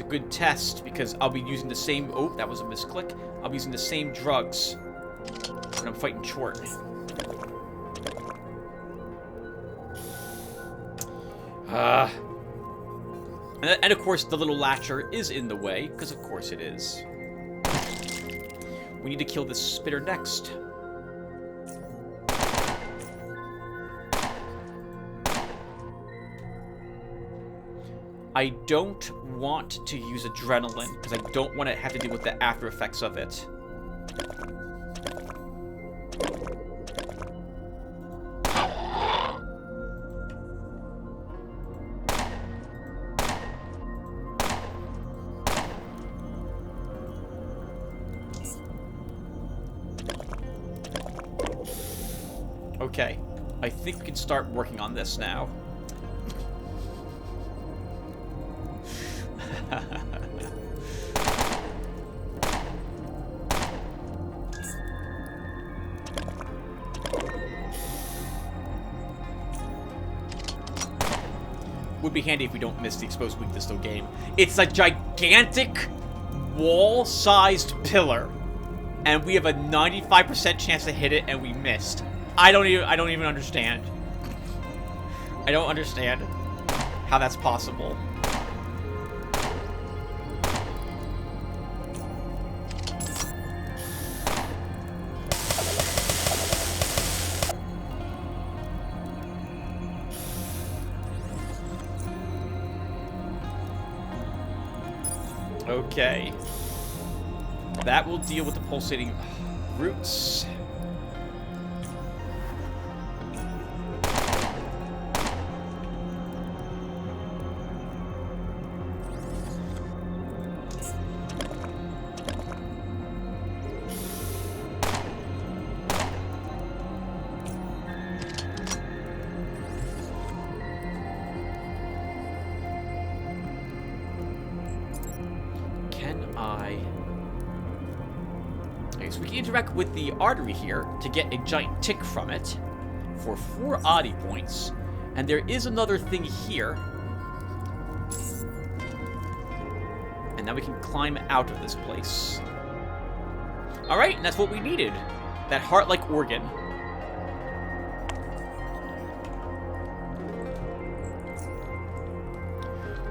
Good test, because I'll be using the same... Oh, that was a misclick. I'll be using the same drugs when I'm fighting Chort. And of course, the little latcher is in the way, because of course it is. We need to kill this spitter next. I don't want to use adrenaline, because I don't want to have to deal with the after effects of it. Okay. I think we can start working on this now. Would be handy if we don't miss the exposed weakness though game. It's a gigantic wall-sized pillar, and we have a 95% chance to hit it, and we missed. I don't even understand. I don't understand how that's possible. Okay. That will deal with the pulsating roots. So we can interact with the artery here to get a giant tick from it for 4 oddity points. And there is another thing here. And now we can climb out of this place. Alright, and that's what we needed. That heart-like organ.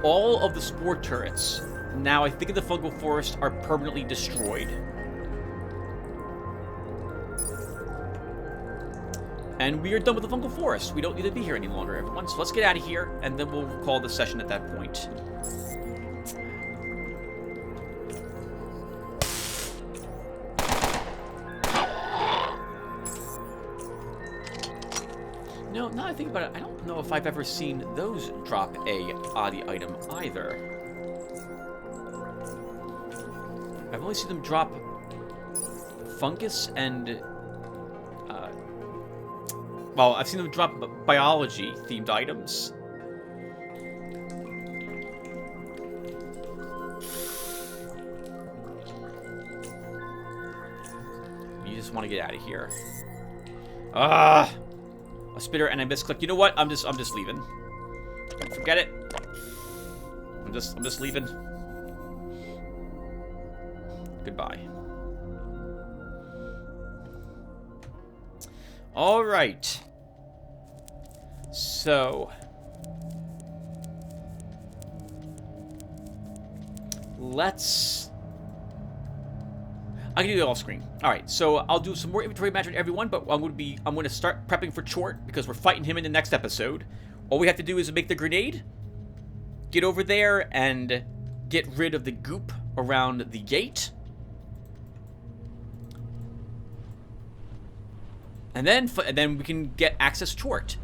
All of the spore turrets, now I think in the fungal forest, are permanently destroyed. And we are done with the fungal forest. We don't need to be here any longer, everyone. So let's get out of here, and then we'll call the session at that point. No, now I think about it, I don't know if I've ever seen those drop a oddity item either. I've only seen them drop fungus and... well, I've seen them drop biology-themed items. You just want to get out of here. A spitter and I misclicked. You know what? I'm just leaving. Forget it. I'm just leaving. Goodbye. All right. So let's. I can do it off screen. All right. So I'll do some more inventory management, everyone. But I'm going to start prepping for Chort because we're fighting him in the next episode. All we have to do is make the grenade, get over there, and get rid of the goop around the gate. And then we can get access to Chort.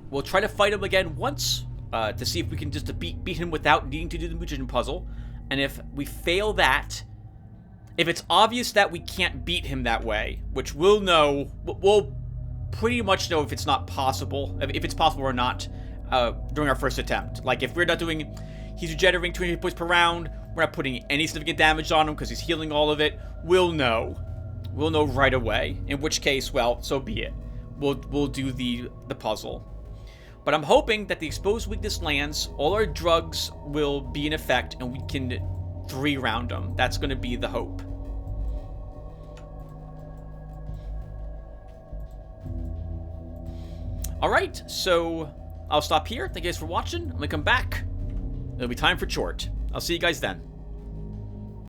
We'll try to fight him again once to see if we can just beat him without needing to do the magician puzzle. And if we fail that, if it's obvious that we can't beat him that way, which we'll know, we'll pretty much know if it's not possible, if it's possible or not during our first attempt. Like if we're not doing, he's regenerating 200 points per round, we're not putting any significant damage on him because he's healing all of it, we'll know. We'll know right away. In which case, well, so be it. We'll do the puzzle. But I'm hoping that the exposed weakness lands, all our drugs will be in effect, and we can 3-round them. That's going to be the hope. Alright, so I'll stop here. Thank you guys for watching. I'm going to come back. It'll be time for Chort. I'll see you guys then.